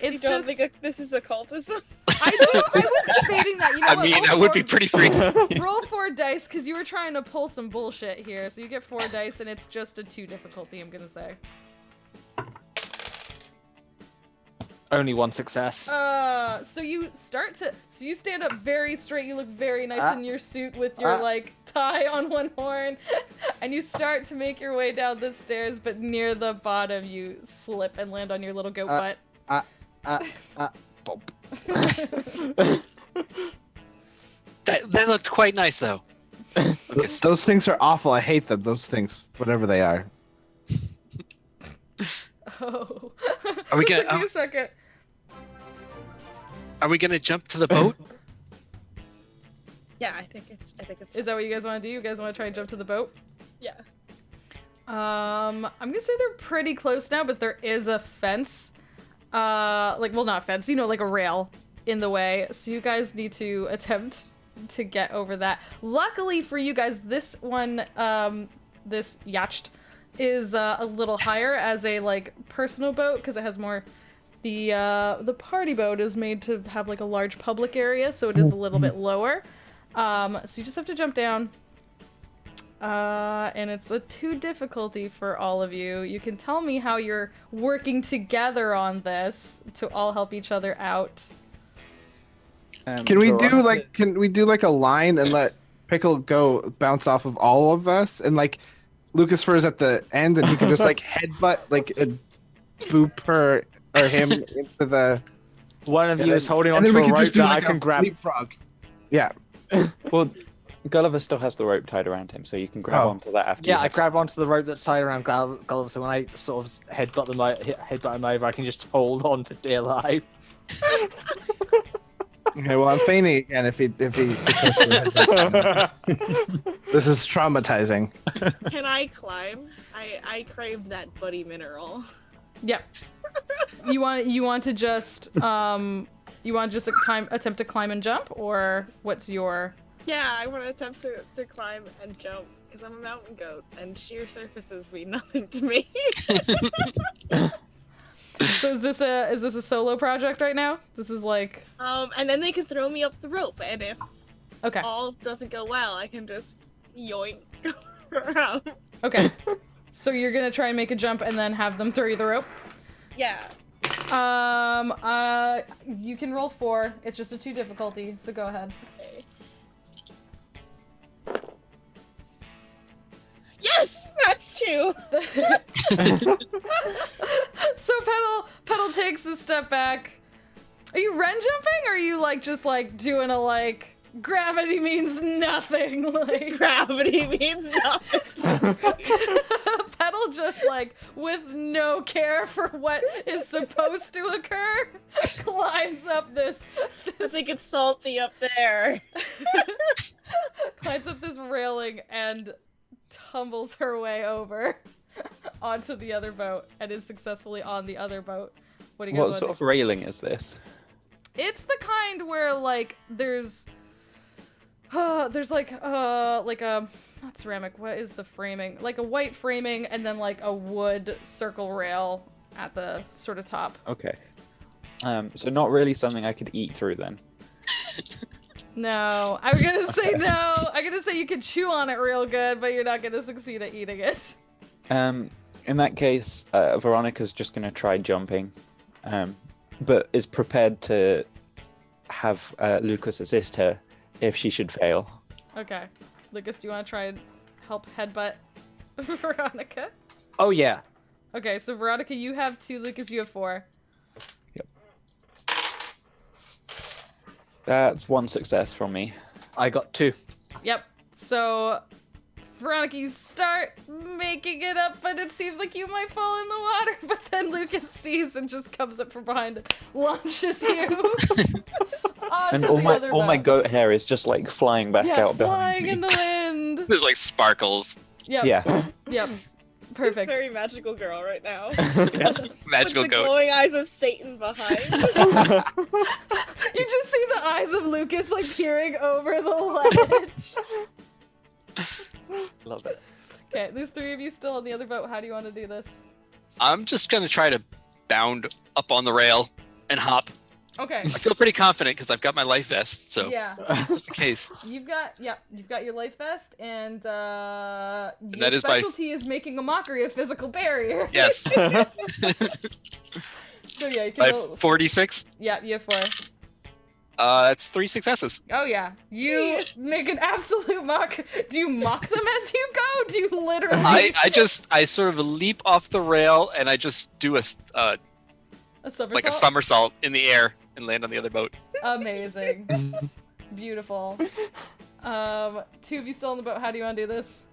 It's You don't just think this is occultism? I was debating that. You know I what? mean, Roll I would be 4 pretty freaked. Roll 4 dice because you were trying to pull some bullshit here. So you get 4 dice and it's just a 2 difficulty, I'm gonna say. Only 1 success. So you stand up very straight. You look very nice in your suit with your like tie on one horn, and you start to make your way down the stairs. But near the bottom, you slip and land on your little goat butt. Bump. That looked quite nice, though. Okay, Those things are awful. I hate them. Those things, whatever they are. Oh. Are we It gonna- took me a second. Are we gonna jump to the boat? Yeah, I think it's. Is that what you guys want to do? You guys want to try and jump to the boat? Yeah. I'm gonna say they're pretty close now, but there is a fence. Not a fence, like a rail in the way. So you guys need to attempt to get over that. Luckily for you guys, this one, this yacht is a little higher as a personal boat because it has more. The party boat is made to have a large public area, so it is a little bit lower. So you just have to jump down. And it's a 2 difficulty for all of you. You can tell me how you're working together on this to all help each other out. Can we do a line and let Pickle go bounce off of all of us, and Lucas Fur's at the end, and he can just headbutt and boop her or him into the. One of and you then- is holding and onto then a we can rope just do that I a can grab. leapfrog. Yeah. Well, Gulliver still has the rope tied around him, so you can grab Oh. onto that after. Yeah, you I have- grab onto the rope that's tied around Gulliver, so when I sort of headbutt him over, I can just hold on for dear life. Okay. Well, I'm feigning again if he successfully headbutts me. This is traumatizing. Can I climb? I crave that buddy mineral. Yep. You want to just attempt to climb and jump, or what's your? Yeah, I want to attempt to climb and jump because I'm a mountain goat and sheer surfaces mean nothing to me. So is this a solo project right now? This is And then they can throw me up the rope, and if okay. all doesn't go well, I can just yoink around. Okay. So you're gonna try and make a jump and then have them throw you the rope? Yeah. You can roll 4. It's just a 2 difficulty, so go ahead. Okay. Yes, that's 2. So Petal takes a step back. Are you ren jumping, or are you just doing a gravity means nothing? Gravity means nothing. Petal just with no care for what is supposed to occur, climbs up this I think it's salty up there. climbs up this railing and tumbles her way over onto the other boat and is successfully on the other boat. What do you guys What want sort to of railing is this? It's the kind where like there's like a not ceramic. What is the framing? Like a white framing and then like a wood circle rail at the sort of top. Okay. So not really something I could eat through then. No, I'm gonna say no. I'm gonna say you can chew on it real good, but you're not gonna succeed at eating it. In that case, Veronica's just gonna try jumping, but is prepared to have Lucas assist her if she should fail. Okay. Lucas, do you want to try and help headbutt Veronica? Oh yeah. Okay, so Veronica, you have 2, Lucas, you have 4. That's 1 success from me. I got 2. Yep. So, Veronica, you start making it up, but it seems like you might fall in the water. But then Lucas sees and just comes up from behind and launches you. And onto all my boat. goat hair is just like flying back Yeah, out behind flying me. in the wind. There's like sparkles. Yep. Yeah. Yep. It's Perfect. very magical girl right now. Magical With the goat. glowing eyes of Satan behind. You just see the eyes of Lucas like peering over the ledge. Love it. Okay, there's 3 of you still on the other boat. How do you want to do this? I'm just gonna try to bound up on the rail and hop. Okay. I feel pretty confident because I've got my life vest, so Yeah. just in case. You've got your life vest, and your that is my- specialty is making a mockery of physical barrier. Yes. So yeah, you can By roll. 46. Yeah, you have 4. That's 3 successes. Oh yeah, you make an absolute mock. Do you mock them as you go? Do you literally? I sort of leap off the rail and I just do a somersault. like a somersault in the air and land on the other boat. Amazing. Beautiful. 2 of you still on the boat. How do you want to do this?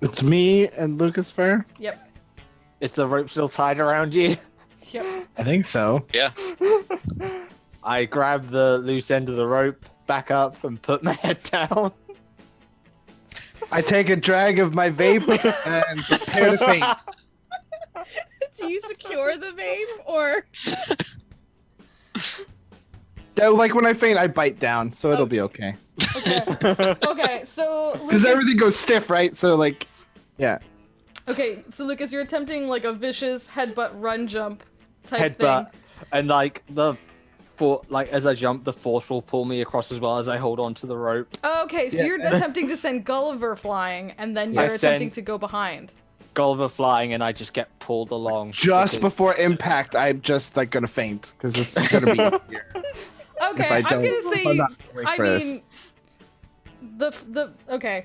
It's me and Lucas Fair. Yep. Is the rope still tied around you? Yep. I think so. Yeah. I grab the loose end of the rope, back up, and put my head down. I take a drag of my vape and prepare to faint. Do you secure the vape or? Like when I faint, I bite down, so it'll be okay. Okay. Okay. So Because Lucas, everything goes stiff, right? So like, yeah. okay, so Lucas, you're attempting like a vicious headbutt run jump type Headbutt, thing. and like as I jump, the force will pull me across as well as I hold on to the rope. Okay, so Yeah. you're attempting to send Gulliver flying, and then you're I attempting send- to go behind. Gulliver flying, and I just get pulled along. Just because- before impact, I'm just like gonna faint because it's gonna be easier. Okay, If I I'm don't- gonna say if I'm not wait I for this. mean the okay.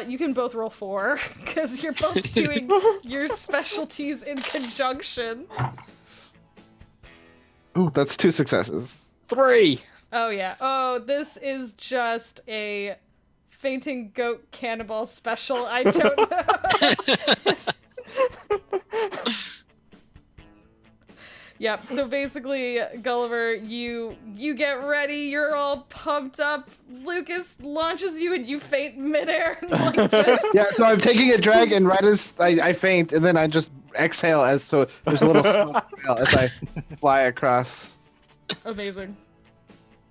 You can both roll 4 because you're both doing your specialties in conjunction. Ooh, that's 2 successes. 3. Oh yeah. Oh, this is just a fainting goat cannibal special. I don't know. Yep. So basically, Gulliver, you get ready. You're all pumped up. Lucas launches you, and you faint midair. And, like, just... Yeah, so I'm taking a drag, and right as I faint, and then I just exhale as so there's a little smoke trail as I fly across. Amazing.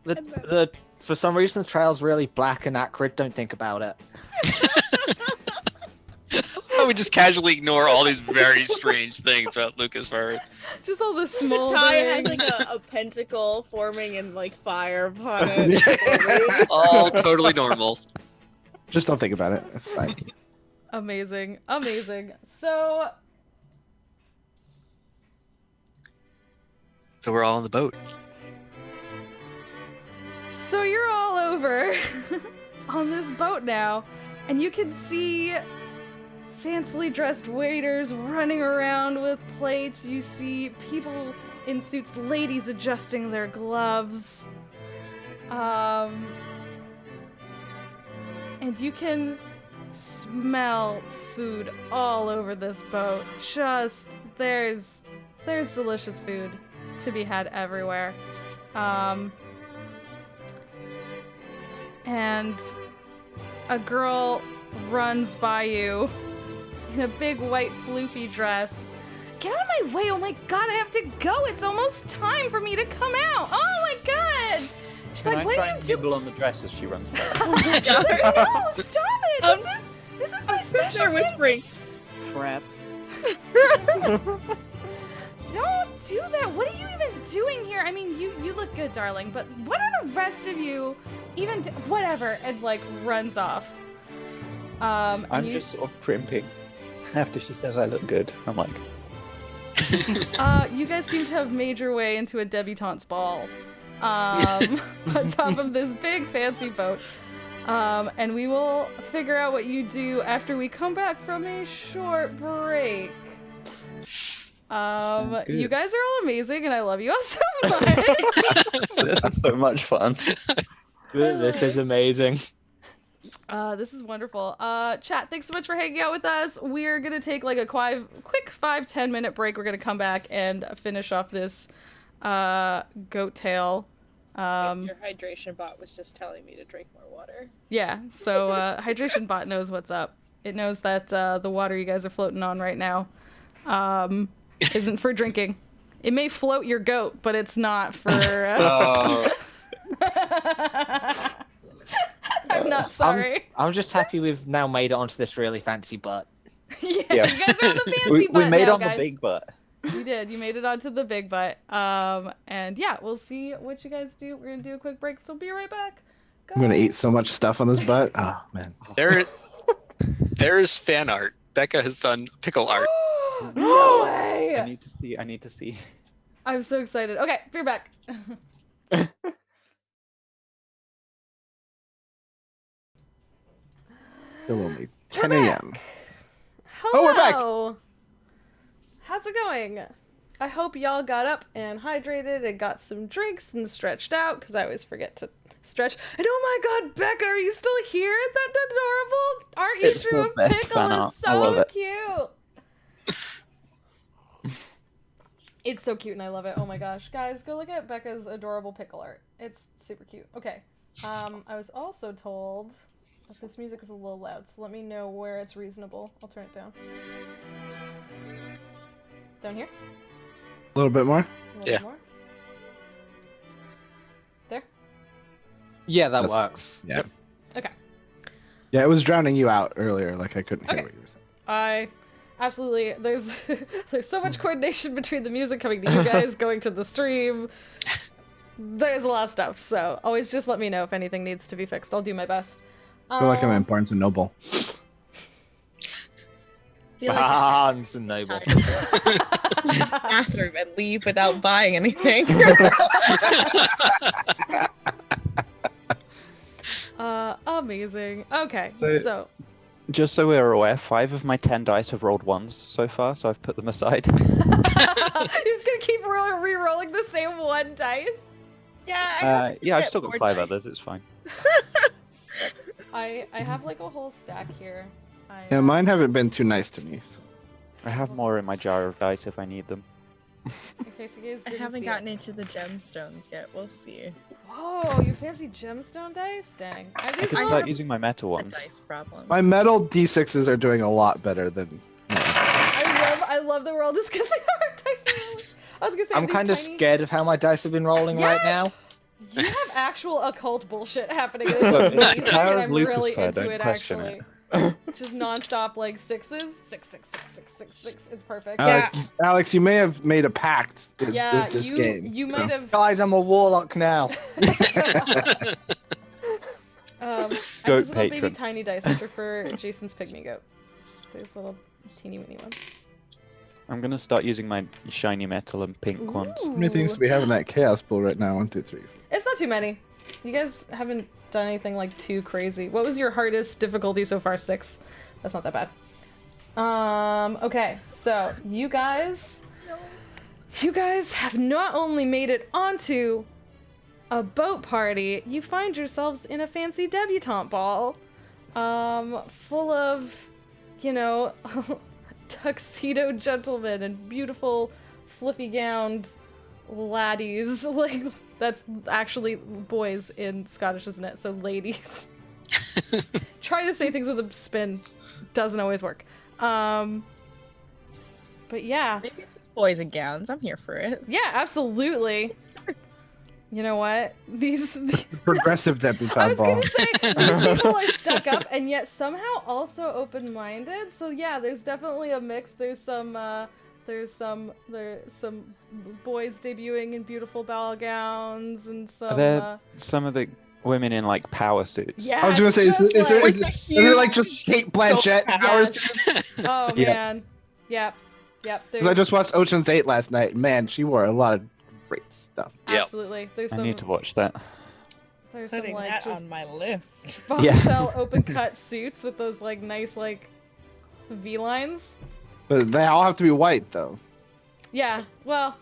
The for some reason the trail's really black and acrid. Don't think about it. We just casually ignore all these very strange things about Lucas Fur. Just all this The small. tie has like a pentacle forming and like fire upon it. All totally normal. Just don't think about it. It's fine. Amazing. Amazing. So So we're all on the boat. So you're all over on this boat now, and you can see fancily dressed waiters running around with plates. You see people in suits, ladies adjusting their gloves. And you can smell food all over this boat. Just there's delicious food to be had everywhere. And a girl runs by you in a big white floofy dress, get out of my way. Oh my god, I have to go. It's almost time for me to come out. Oh my god. She's Can like, I what try are you and doing? nibble on the dress as she runs by? She's like, no, stop it. This is my special They're thing. whispering. Crap. Don't do that. What are you even doing here? I mean, you look good, darling, but what are the rest of you even whatever, and like runs off. I'm and you, just sort of primping after she says I look good. I'm like, you guys seem to have made your way into a debutante's ball on top of this big fancy boat. And we will figure out what you do after we come back from a short break. Sounds good. You guys are all amazing, and I love you all so much. this is so much fun. This is amazing. This is wonderful. Chat, thanks so much for hanging out with us. We're gonna take like a quick 5-10 minute break. We're gonna come back and finish off this goat tail. Your hydration bot was just telling me to drink more water. Yeah, so hydration bot knows what's up. It knows that the water you guys are floating on right now isn't for drinking. It may float your goat, but it's not for I'm not sorry. I'm just happy we've now made it onto this really fancy butt. Yeah, you guys are on the fancy butt we made now, on guys. the big butt. You did. You made it onto the big butt. And yeah, we'll see what you guys do. We're gonna do a quick break, so be right back. I'm gonna eat so much stuff on this butt. Oh man. There's fan art. Becca has done pickle art. No way! I need to see. I'm so excited. Okay, be right back. Still only We're 10 back. a.m. Hello. Oh, we're back. How's it going? I hope y'all got up and hydrated and got some drinks and stretched out, because I always forget to stretch. And oh my god, Becca, are you still here? That's adorable. Aren't you It's true? the best Pickle fan is art. I love so it. cute. It's so cute and I love it. Oh my gosh. Guys, go look at Becca's adorable pickle art. It's super cute. Okay. I was also told that this music is a little loud, so let me know where it's reasonable. I'll turn it down. Down here? A little bit more. A little Yeah. bit more? There? Yeah, that That's- works. Yeah. Okay. Yeah, it was drowning you out earlier. Like I couldn't hear Okay. what you were saying. I absolutely there's so much coordination between the music coming to you guys, going to the stream. There's a lot of stuff, so always just let me know if anything needs to be fixed. I'll do my best. I feel like I'm in Barnes and Noble. Feel like Barnes and Noble. I have to go to the bathroom and leave without buying anything. Amazing. Okay, So- so Just so we're aware, 5 of my 10 dice have rolled ones so far, so I've put them aside. you're just gonna keep re-rolling the same one dice. Yeah, Yeah, I've still got 5 others. It's fine. I have like a whole stack here. Yeah, mine haven't been too nice to me. I have more in my jar of dice if I need them. In case you guys I didn't haven't see gotten it. into the gemstones yet. We'll see. Whoa, you fancy gemstone dice? Dang. I have I these could little- start using my metal The ones. dice problem. My metal D6s are doing a lot better than. I love that we're all discussing our dice rolling. I was gonna say I'm these kind of tiny- scared of how my dice have been rolling right now. You have actual occult bullshit happening. It's Look, it's amazing, power and of I'm Lucas really Fair, into don't it question actually. Just non-stop like sixes. Six. It's perfect. Alex, you may have made a pact with this you game. you so. might have. Guys, I'm a warlock now. I Goat have these little baby patron. tiny dice which are for Jason's pygmy goat. These little teeny weeny ones. I'm gonna start using my shiny metal and pink ones. How many things Ooh. do we have in that chaos pool right now? 1, 2, 3. It's not too many. You guys haven't done anything like too crazy. What was your hardest difficulty so far? 6. That's not that bad. Okay, so you guys have not only made it onto a boat party, you find yourselves in a fancy debutante ball, full of, you know, tuxedo gentlemen and beautiful fluffy gowned laddies. Like, that's actually boys in Scottish, isn't it? So ladies. Trying to say things with a spin doesn't always work. But yeah. Maybe it's just boys in gowns. I'm here for it. Yeah, absolutely. You know what? These Progressive I debutante was ball. gonna say these people are stuck up and yet somehow also open-minded. So yeah, there's definitely a mix. There's some boys debuting in beautiful ball gowns and Are there some. some of the women in like power suits? Yeah, I was gonna say, is it like just Kate Blanchett powers? Yes. Oh Yeah. man. Yep. Because I just watched Ocean's 8 last night. Man, she wore a lot of great stuff. Yep. Absolutely. There's I some. need to watch that. There's some Putting like that just on my list. bombshell open cut suits with those like nice like V lines. But they all have to be white, though. Yeah, well,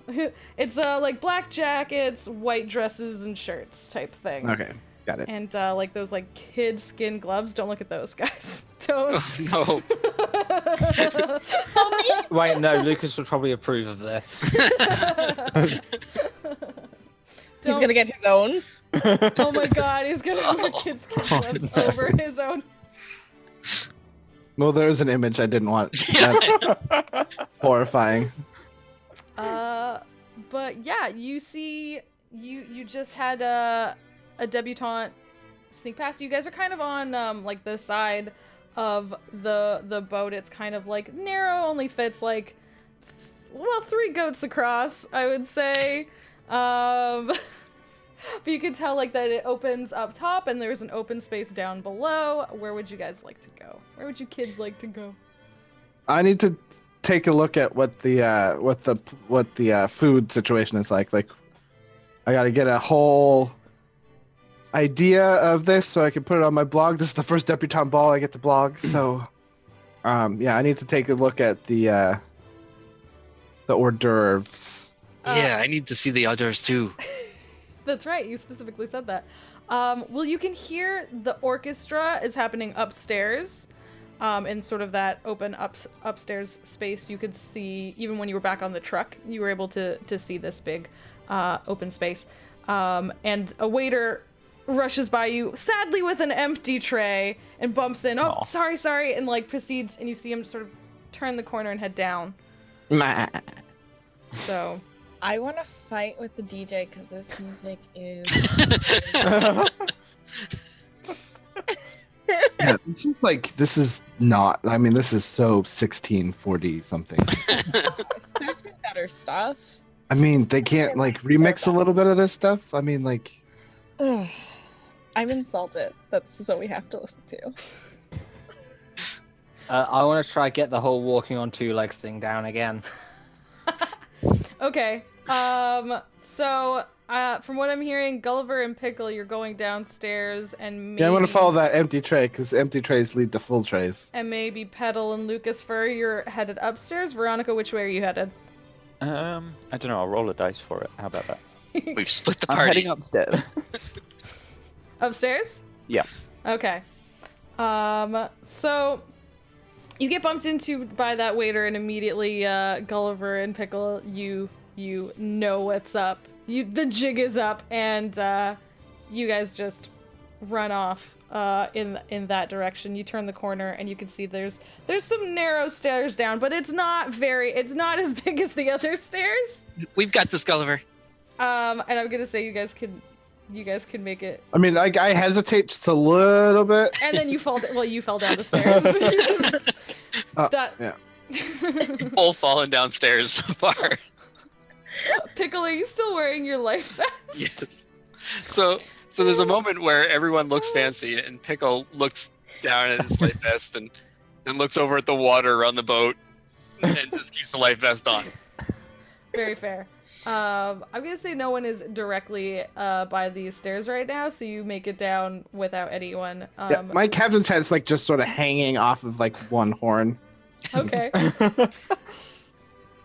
it's like black jackets, white dresses, and shirts type thing. Okay, got it. And like those like kid skin gloves. Don't look at those guys. Don't. Oh, no. Wait, no, Lucas would probably approve of this. He's gonna get his own. Oh my god, he's gonna wear kid skin gloves over his own. Well, there's an image I didn't want. That's horrifying. But yeah, you see, you just had a debutante sneak past. You guys are kind of on like the side of the boat. It's kind of like narrow, only fits like 3 goats across, I would say. But you can tell like that it opens up top and there's an open space down below. Where would you guys like to go? Where would you kids like to go? I need to take a look at what the food situation is like. Like, I gotta get a whole idea of this so I can put it on my blog. This is the first debutante ball I get to blog, so yeah, I need to take a look at the hors d'oeuvres. Yeah, I need to see the others too. That's right, you specifically said that. Well, you can hear the orchestra is happening upstairs, in sort of that open upstairs space. You could see, even when you were back on the truck, you were able to see this big open space. And a waiter rushes by you, sadly with an empty tray, and bumps in, oh, sorry, and like proceeds, and you see him sort of turn the corner and head down. So... I want to fight with the DJ because this music is. Yeah, this is not. I mean, this is so 1640 something. There's been better stuff. I mean, they can't like remix a little bit of this stuff. I mean, like. I'm insulted. That's what we have to listen to. I want to try get the whole walking on 2 legs thing down again. Okay. So, from what I'm hearing, Gulliver and Pickle, you're going downstairs, and maybe... Yeah, I'm gonna follow that empty tray, because empty trays lead to full trays. And maybe Petal and Lucas Fur, you're headed upstairs. Veronica, which way are you headed? I don't know. I'll roll a dice for it. How about that? We've split the I'm party. heading upstairs. Upstairs? Yeah. Okay. So... You get bumped into by that waiter, and immediately, Gulliver and Pickle, you know what's up. The jig is up, and you guys just run off in that direction. You turn the corner, and you can see there's some narrow stairs down, but it's not as big as the other stairs. We've got this, Gulliver. And I'm gonna say you guys can make it. I mean, I hesitate just a little bit. And then you fall. Well, you fell down the stairs. You just, Yeah. Both falling downstairs so far. Pickle, are you still wearing your life vest? Yes. So there's a moment where everyone looks fancy, and Pickle looks down at his life vest and then looks over at the water around the boat and just keeps the life vest on. Very fair. I'm gonna say no one is directly by these stairs right now, so you make it down without anyone. Yeah, my captain's head's like just sort of hanging off of like one horn. Okay.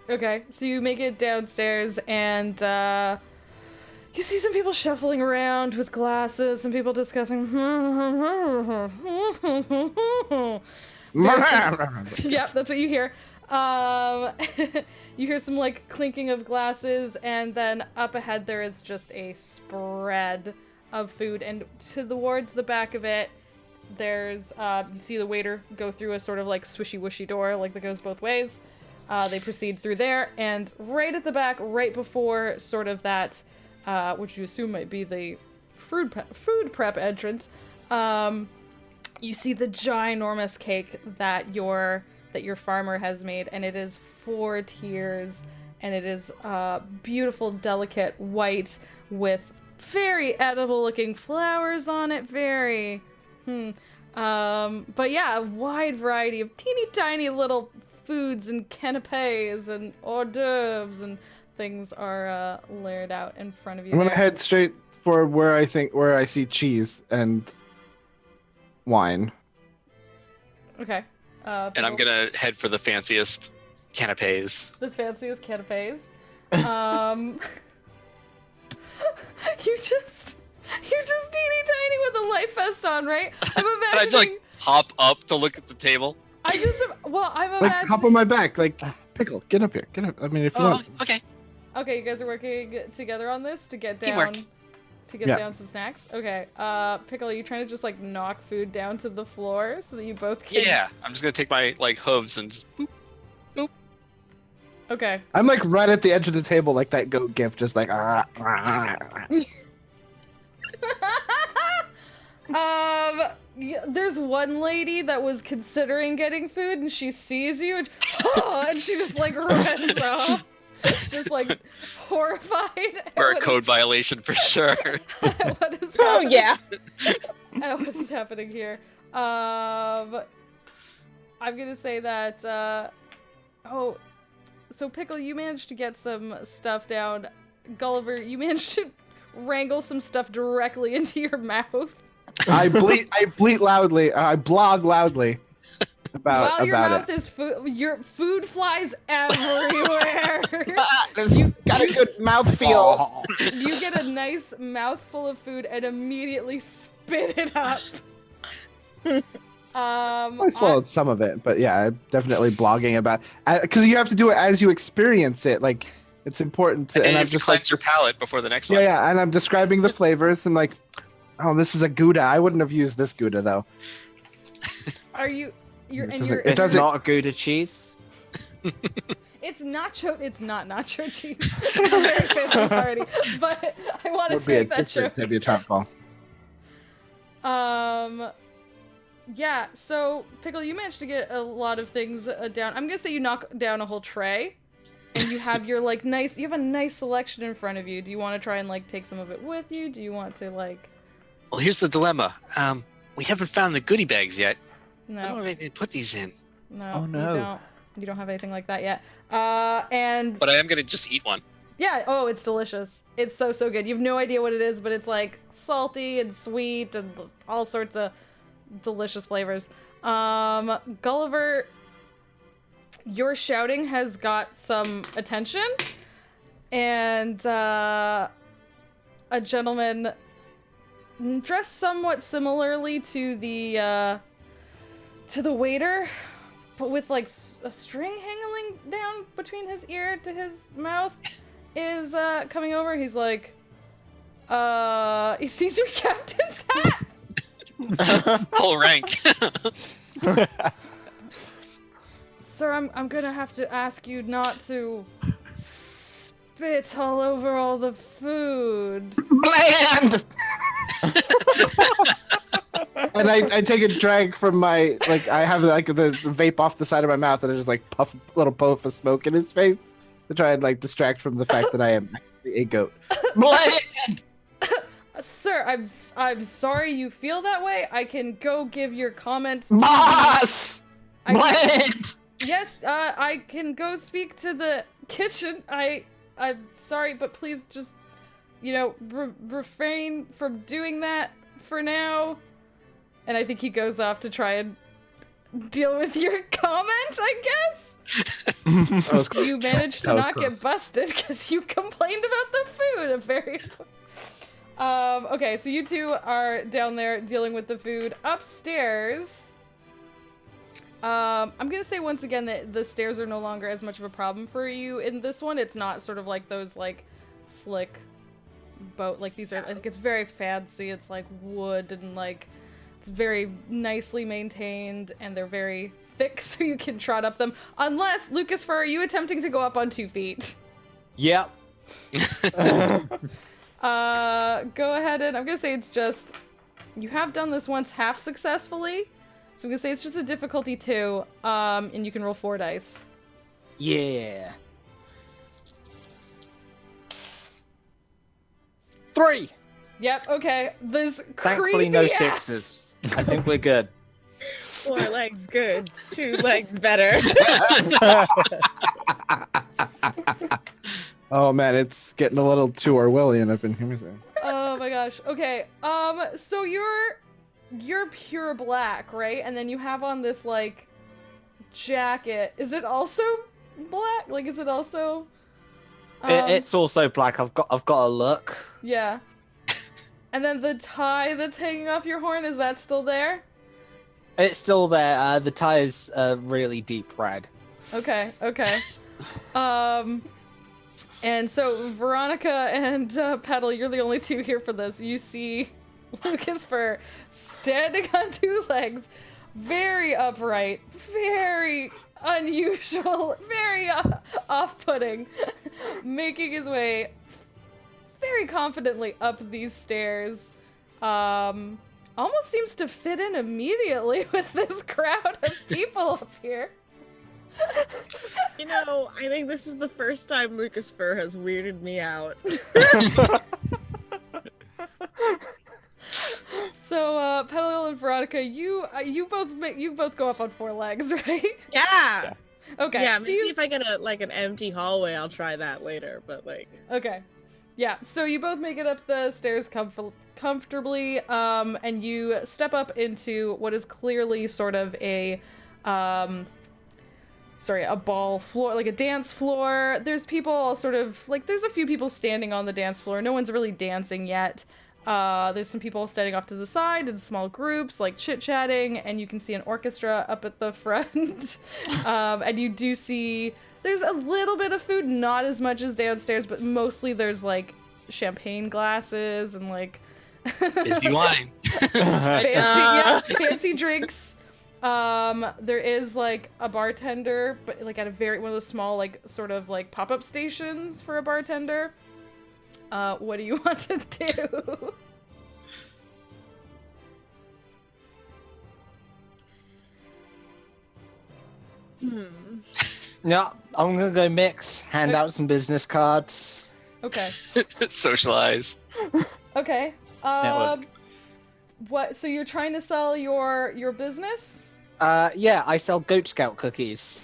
Okay, so you make it downstairs, and you see some people shuffling around with glasses, some people discussing. Yep, that's what you hear. You hear some like clinking of glasses, and then up ahead there is just a spread of food, and towards the back of it there's you see the waiter go through a sort of like swishy whooshy door like that goes both ways, They proceed through there, and right at the back, right before sort of that, which you assume might be the food prep entrance, you see the ginormous cake that your farmer has made, and it is 4 tiers, and it is beautiful, delicate white with very edible looking flowers on it. But yeah, a wide variety of teeny tiny little foods and canapes and hors d'oeuvres and things are layered out in front of you. I'm gonna there. head straight for where I see cheese and wine. Okay. And I'm gonna head for the fanciest canapes. The fanciest canapes. You're just teeny tiny with a life vest on, right? I'm And I imagining. just like hop up to look at the table. I'm Like, imagining. hop on my back, like, Pickle, get up here, get up. I mean, if you Oh, want. okay. Okay, you guys are working together on this to get Teamwork. down. To get Yeah. down some snacks. Okay. Pickle, are you trying to just like knock food down to the floor so that you both can? Yeah, I'm just gonna take my like hooves and just boop. Okay. I'm like right at the edge of the table, like that goat gif, just like. There's one lady that was considering getting food, and she sees you, and, and she just like runs off, just like horrified. at Or a what code violation for sure. what is Oh happening. yeah. At what's happening here? I'm gonna say that. So Pickle, you managed to get some stuff down. Gulliver, you managed to wrangle some stuff directly into your mouth. I bleat loudly. I blog loudly about While your about mouth it. is your food flies everywhere. Got a good mouth feel. Oh. You get a nice mouthful of food and immediately spit it up. I swallowed some of it, but yeah, I'm definitely blogging about because you have to do it as you experience it. Like it's important to, And and you I'm have to just like, cleanse your palate before the next yeah, one. yeah, and I'm describing the flavors and like, oh, this is a Gouda. I wouldn't have used this Gouda though. Are you? You're and Doesn't- you're. it It's doesn't- not Gouda cheese. It's nacho. It's not nacho cheese. It's a very fancy party, but I wanted Would to be a make that different joke. debutante ball. Yeah. So Pickle, you managed to get a lot of things down. I'm gonna say you knock down a whole tray, and you have your like nice. You have a nice selection in front of you. Do you want to try and like take some of it with you? Do you want to like? Well, here's the dilemma. We haven't found the goodie bags yet. I don't No. have anything to put these in. No. Oh, no. You don't. You don't have anything like that yet. And But I am gonna just eat one. yeah, oh, it's delicious. It's so good. You have no idea what it is, but it's like salty and sweet and all sorts of delicious flavors. Gulliver, your shouting has got some attention, and a gentleman dressed somewhat similarly to the waiter, but with like a string hanging down between his ear to his mouth, is coming over. He's like, he sees your captain's hat. Whole rank. Sir, I'm gonna have to ask you not to spit all over all the food. Bland. And I take a drag from my like I have like the vape off the side of my mouth and I just like puff a little puff of smoke in his face to try and like distract from the fact that I am actually a goat. Bland. Sir, I'm sorry you feel that way. I can go give your comments to Boss. I- Bland. Yes, I can go speak to the kitchen. I'm sorry, but please just, refrain from doing that for now. And I think he goes off to try and deal with your comment, I guess. That was close. You managed to That was not get close. busted because you complained about the food. Okay, so you two are down there dealing with the food. Upstairs, I'm gonna say once again that the stairs are no longer as much of a problem for you in this one. It's not sort of like those like slick boat, like these are, like it's very fancy. It's like wood and like it's very nicely maintained and they're very thick so you can trot up them. Unless, Lucas Fur, are you attempting to go up on 2 feet? Yep. Go ahead and I'm gonna say it's just, you have done this once half successfully, so I'm gonna say it's just a difficulty 2, and you can roll 4 dice. Yeah. 3. Yep, okay, this Thankfully, creepy no ass. 6s. I think we're good. 4 legs good, 2 legs better. Oh man, it's getting a little too Orwellian up in here. Oh my gosh. Okay. So you're pure black, right? And then you have on this like jacket. Is it also black? Like, is it also? It's also black. I've got a look. Yeah. And then the tie that's hanging off your horn, is that still there? It's still there. The tie is really deep red. Okay. Okay. And so Veronica and Petal, you're the only 2 here for this. You see Lucas Fur standing on 2 legs, very upright, very unusual, very off-putting, making his way very confidently up these stairs. Almost seems to fit in immediately with this crowd of people up here. You know, I think this is the first time Lucas Fur has weirded me out. So, Petal and Veronica, you both go up on 4 legs, right? Yeah. Okay. Yeah, so maybe you- if I get an empty hallway, I'll try that later. But like, Okay. Yeah, so you both make it up the stairs comfortably, and you step up into what is clearly sort of a ball floor, like a dance floor. There's people all sort of, like, there's a few people standing on the dance floor. No one's really dancing yet. There's some people standing off to the side in small groups, like chit-chatting, and you can see an orchestra up at the front. And you do see there's a little bit of food, not as much as downstairs, but mostly there's, like, champagne glasses and, like... Busy wine. fancy drinks. There is, like, a bartender, but, like, at one of those small, like, sort of, like, pop-up stations for a bartender. What do you want to do? Yeah, I'm gonna go mix, hand out some business cards. Okay. Socialize. Okay. Network. What? So you're trying to sell your business? Yeah, I sell Goat Scout cookies.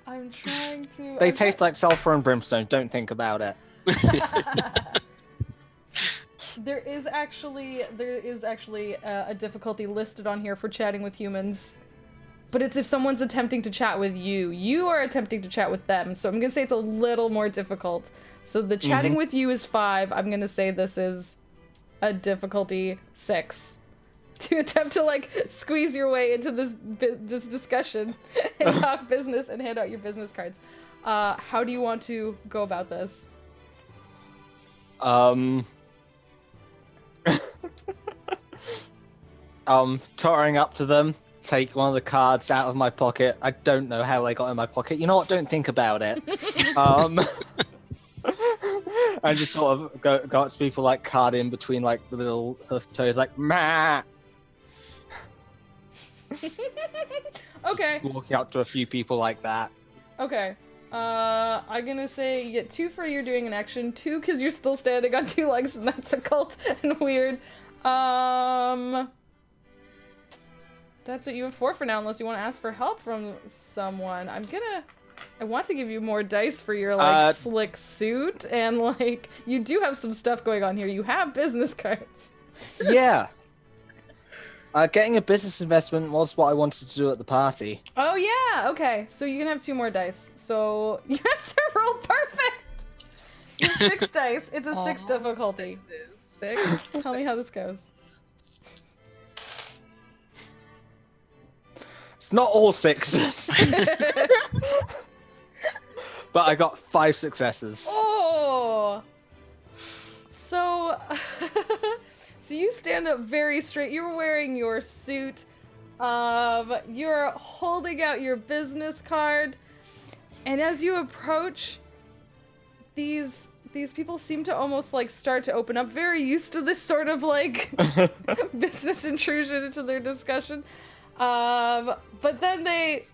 I'm trying to. They taste like sulfur and brimstone. Don't think about it. There is actually a difficulty listed on here for chatting with humans, but it's if someone's attempting to chat with you. You are attempting to chat with them, so I'm gonna say it's a little more difficult. So the chatting with you is 5. I'm gonna say this is a difficulty 6. To attempt to, like, squeeze your way into this discussion and talk business and hand out your business cards. How do you want to go about this? Tottering up to them, take one of the cards out of my pocket. I don't know how they got in my pocket. You know what? Don't think about it. And just sort of go up to people, like, card in between, like, the little hoof toes, like, meh. Okay. Walking up to a few people like that. Okay. I'm gonna say you get 2 for you're doing an action, 2 because you're still standing on 2 legs and that's occult and weird. That's what you have 4 for now, unless you want to ask for help from someone. I want to give you more dice for your, like, slick suit, and, like, you do have some stuff going on here. You have business cards. Yeah. Getting a business investment was what I wanted to do at the party. Oh, yeah, okay. So you can have 2 more dice. So you have to roll perfect! It's 6 dice. It's a 6 difficulty. 6. Tell me how this goes. It's not all 6s. But I got 5 successes. Oh! So, so you stand up very straight. You're wearing your suit, You're holding out your business card, and as you approach, these people seem to almost like start to open up, very used to this sort of like business intrusion into their discussion. But then they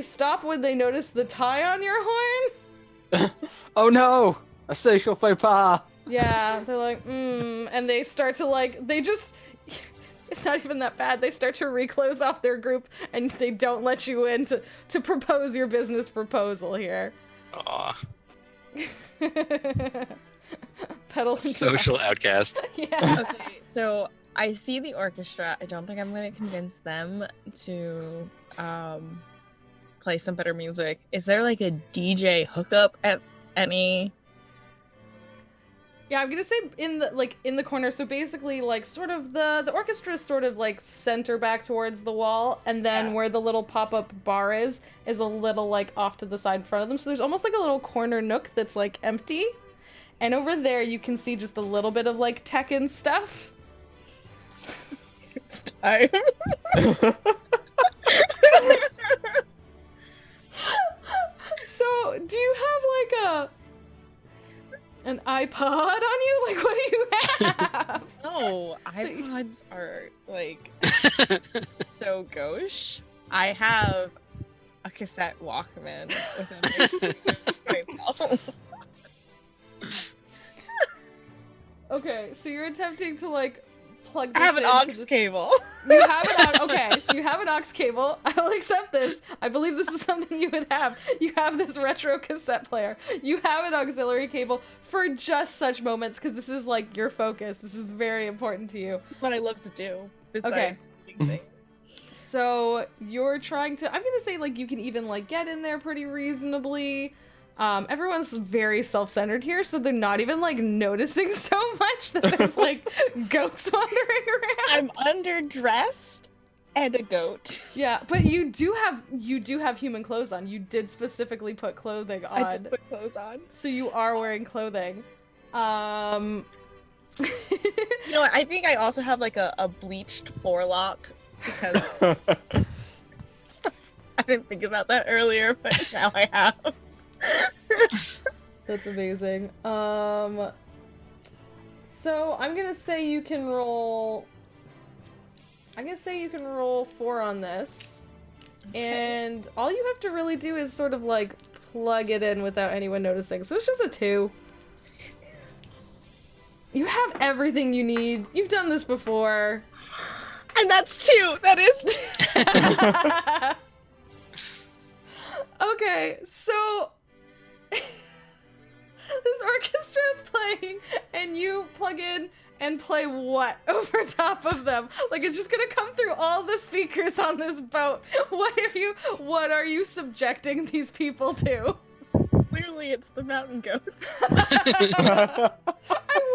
stop when they notice the tie on your horn. Oh no! A social faux pas! Yeah, they're like, and they start to like, it's not even that bad. They start to reclose off their group, and they don't let you in to propose your business proposal here. Aw. Pedal Social outcast. Yeah. Okay, so I see the orchestra. I don't think I'm going to convince them to play some better music. Is there like a DJ hookup at any? Yeah, I'm gonna say in the corner. So basically, like, sort of the orchestra is sort of like center back towards the wall, and then where the little pop-up bar is a little like off to the side in front of them. So there's almost like a little corner nook that's like empty, and over there you can see just a little bit of like Tekken stuff. It's time. So do you have like an iPod on you? Like, what do you have? No, iPods are like so gauche. I have a cassette Walkman with a myself. Okay, so you're attempting to like plug this I have an into aux the- cable. You have an aux. Okay, so you have an aux cable. I will accept this. I believe this is something you would have. You have this retro cassette player. You have an auxiliary cable for just such moments, because this is like your focus. This is very important to you. What I love to do besides Okay. big things. So you're trying to. I'm gonna say like you can even like get in there pretty reasonably. Everyone's very self-centered here, so they're not even like noticing so much that there's like goats wandering around. I'm underdressed and a goat. Yeah, but you do have human clothes on. You did specifically put clothing on. I did put clothes on. So you are wearing clothing. You know what? I think I also have like a bleached forelock because I didn't think about that earlier, but now I have. That's amazing. So I'm gonna say you can roll. I'm gonna say you can roll 4 on this, and all you have to really do is sort of like plug it in without anyone noticing. So it's just a 2. You have everything you need. You've done this before. And that's 2. That is 2. Okay, so this orchestra is playing, and you plug in and play what over top of them? Like, it's just gonna come through all the speakers on this boat. What are you subjecting these people to? Clearly, it's the mountain goats. I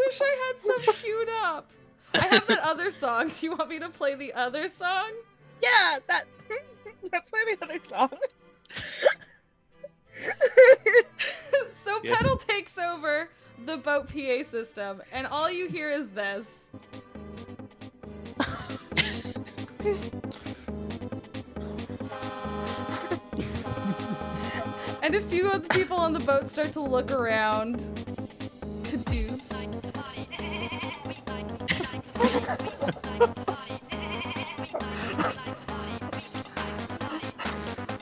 wish I had some queued up. I have that other song. Do you want me to play the other song? Yeah, that's why the other song. So Yeah. Pedal takes over the boat PA system, and all you hear is this. And a few of the people on the boat start to look around, confused.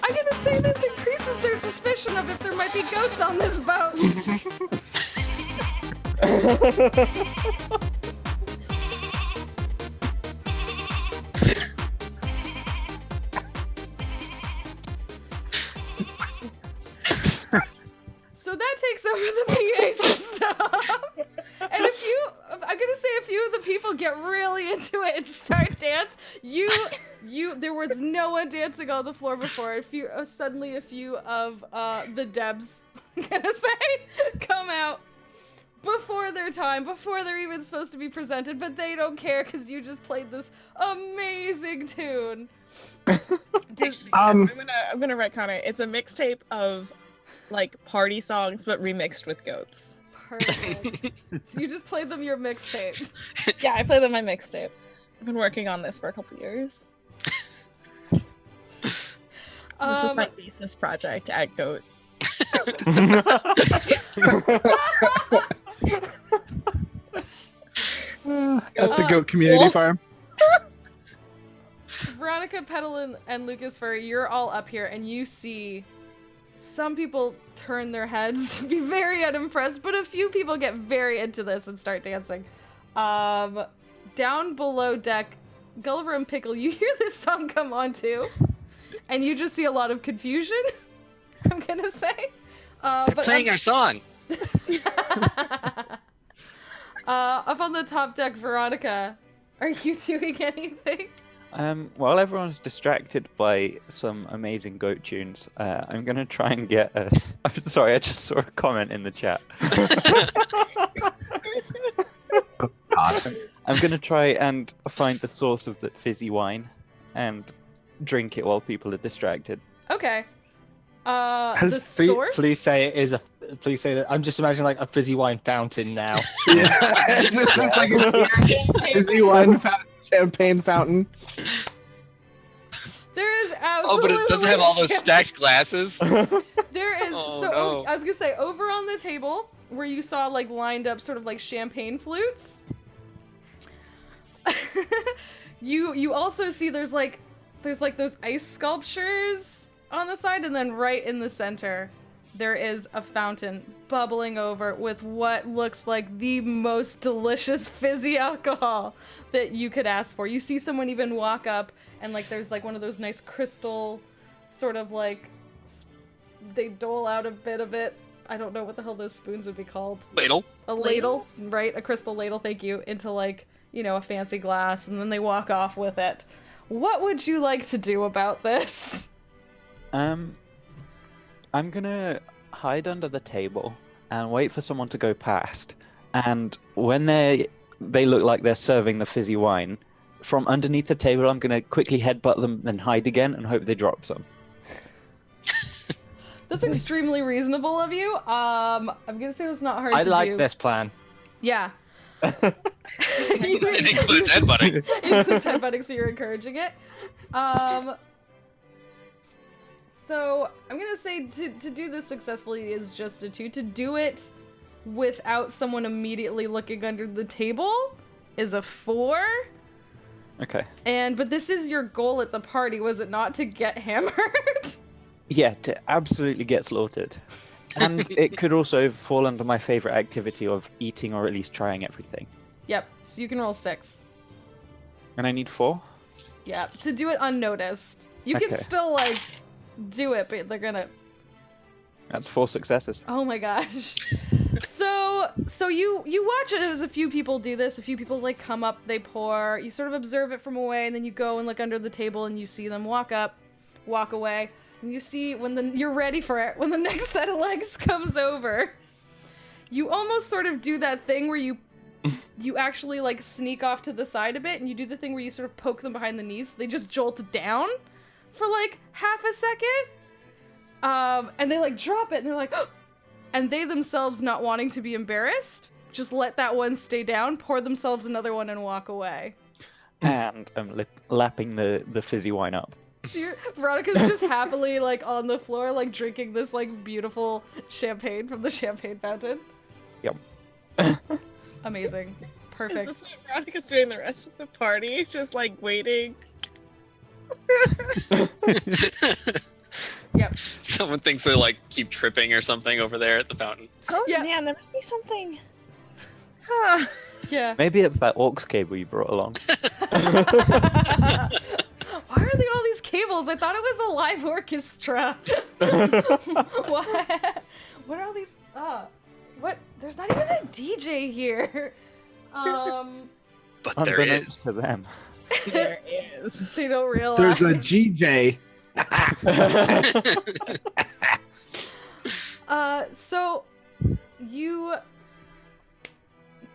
I'm gonna say this increases their suspicion of if there might be goats on this boat. So that takes over the PA system. And I'm gonna say a few of the people get really into it and start dance. There was no one dancing on the floor before. Suddenly a few of the Debs, I'm gonna say, come out before their time, before they're even supposed to be presented, but they don't care because you just played this amazing tune. I'm gonna retcon it. It's a mixtape of like party songs, but remixed with goats. Perfect. So you just played them your mixtape. Yeah, I play them my mixtape. I've been working on this for a couple years. This is my thesis project at Goat. At the Goat Community Farm. Veronica, Petal, and Lucas Fur, you're all up here, and you see some people turn their heads to be very unimpressed, but a few people get very into this and start dancing. Down below deck, Gulliver and Pickle, you hear this song come on too, and you just see a lot of confusion, I'm gonna say. They're playing our song. Up on the top deck, Veronica, are you doing anything? While everyone's distracted by some amazing goat tunes, I'm gonna try and get a. I'm sorry, I just saw a comment in the chat. I'm gonna try and find the source of the fizzy wine, and drink it while people are distracted. Okay. The source? Please say it is a. Please say that. I'm just imagining like a fizzy wine fountain now. Yeah, this is like a fizzy wine fountain, champagne fountain. There is absolutely. Oh, but it doesn't have all those stacked glasses. There is. Oh, so no. I was gonna say, over on the table where you saw like lined up sort of like champagne flutes. you also see there's like those ice sculptures on the side, and then right in the center there is a fountain bubbling over with what looks like the most delicious fizzy alcohol that you could ask for. You see someone even walk up, and like there's like one of those nice crystal sort of like they dole out a bit of it. I don't know what the hell those spoons would be called. Ladle. A ladle, right? A crystal ladle, thank you, into like, you know, a fancy glass, and then they walk off with it. What would you like to do about this? I'm gonna hide under the table and wait for someone to go past. And when they look like they're serving the fizzy wine, from underneath the table, I'm gonna quickly headbutt them, then hide again, and hope they drop some. That's extremely reasonable of you. I'm gonna say that's not hard I to like do. this plan. Yeah. It includes headbutting. It includes headbutting, so you're encouraging it. So I'm gonna say to do this successfully is just a 2. To do it without someone immediately looking under the table is a 4. Okay. But this is your goal at the party, was it not, to get hammered? Yeah, to absolutely get slaughtered. And it could also fall under my favorite activity of eating or at least trying everything. Yep, so you can roll 6. And I need 4? Yep, to do it unnoticed. You can Okay. still, like, do it, but they're gonna... That's 4 successes. Oh my gosh. So you watch it as a few people do this. A few people, like, come up, they pour. You sort of observe it from away, and then you go and look under the table, and you see them walk up, walk away. And you see you're ready for it, when the next set of legs comes over, you almost sort of do that thing where you actually like sneak off to the side a bit, and you do the thing where you sort of poke them behind the knees. So they just jolt down for like half a second, and they like drop it, and they're like, and they themselves, not wanting to be embarrassed, just let that one stay down, pour themselves another one, and walk away. And I'm lapping the fizzy wine up. So Veronica's just happily, like, on the floor, like, drinking this, like, beautiful champagne from the champagne fountain. Yep. Amazing. Is Perfect. this what Veronica's doing the rest of the party? Just like waiting? Yep. Someone thinks they like keep tripping or something over there at the fountain. Oh Yeah. man, there must be something. Huh. Yeah. Maybe it's that aux cable you brought along. Why are there all these cables? I thought it was a live orchestra. What? What are all these? What? There's not even a DJ here. But there Unbeknownst is. to them. There is. They don't realize. There's a GJ. So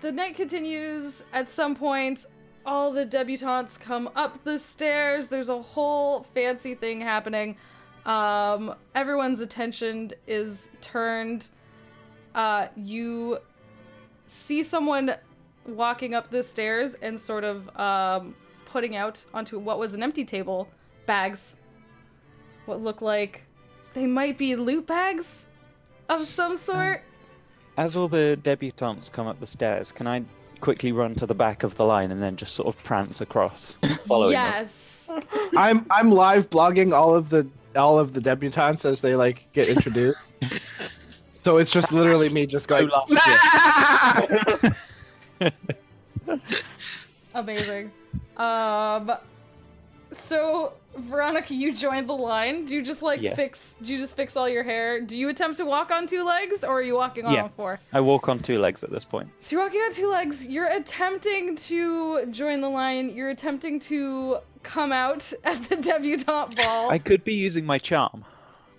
the night continues. At some point, all the debutantes come up the stairs. There's a whole fancy thing happening. Everyone's attention is turned. You see someone walking up the stairs and sort of putting out onto what was an empty table bags. what look like they might be loot bags of some sort. As all the debutantes come up the stairs, can I quickly run to the back of the line and then just sort of prance across, following them? Yes. I'm live blogging all of the debutantes as they like get introduced. So it's just literally me just going. Amazing. So Veronica, you joined the line. Do you just like Yes. fix all your hair? Do you attempt to walk on 2 legs, or are you walking on Yeah. all 4? I walk on 2 legs at this point. So you're walking on 2 legs. You're attempting to join the line. You're attempting to come out at the debutante ball. I could be using my charm.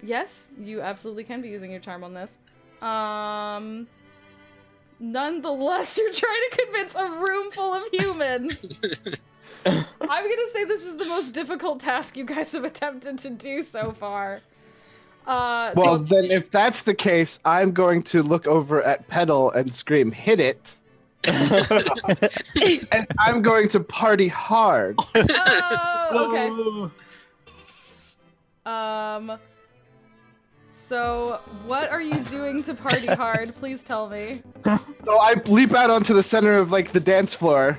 Yes, you absolutely can be using your charm on this. Nonetheless, you're trying to convince a room full of humans. I'm gonna say this is the most difficult task you guys have attempted to do so far. Well, then if that's the case, I'm going to look over at Pedal and scream, "Hit it!" And I'm going to party hard. Oh, okay. So what are you doing to party hard? Please tell me. So I leap out onto the center of like the dance floor.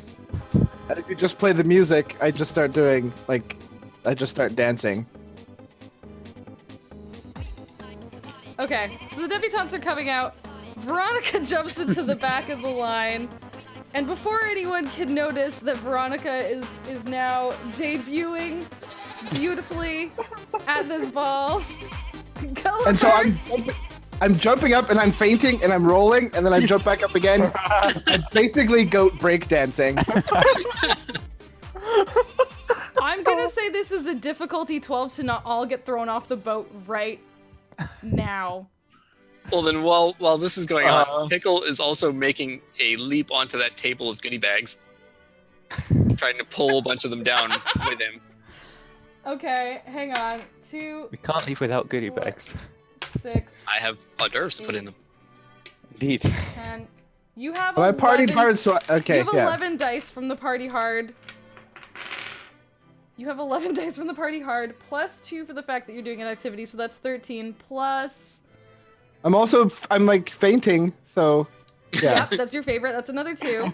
And if you just play the music, I just start doing I just start dancing. Okay, so the debutantes are coming out. Veronica jumps into the back of the line. And before anyone can notice that Veronica is now debuting beautifully at this ball. And so I'm jumping up and I'm fainting and I'm rolling and then I jump back up again. It's basically goat breakdancing. I'm gonna say this is a difficulty 12 to not all get thrown off the boat right now. Well, then while this is going on, Pickle is also making a leap onto that table of goodie bags, trying to pull a bunch of them down with him. Okay, hang on. 2, We can't leave without goodie bags. 6, I have hors d'oeuvres to put in them. Indeed. 10. You have Well, I 11, partied hard, so okay, you have yeah. 11 dice from the party hard. You have 11 dice from the party hard, plus 2 for the fact that you're doing an activity, so that's 13, plus... I'm like fainting, so yeah. Yep, that's your favorite. That's another 2. So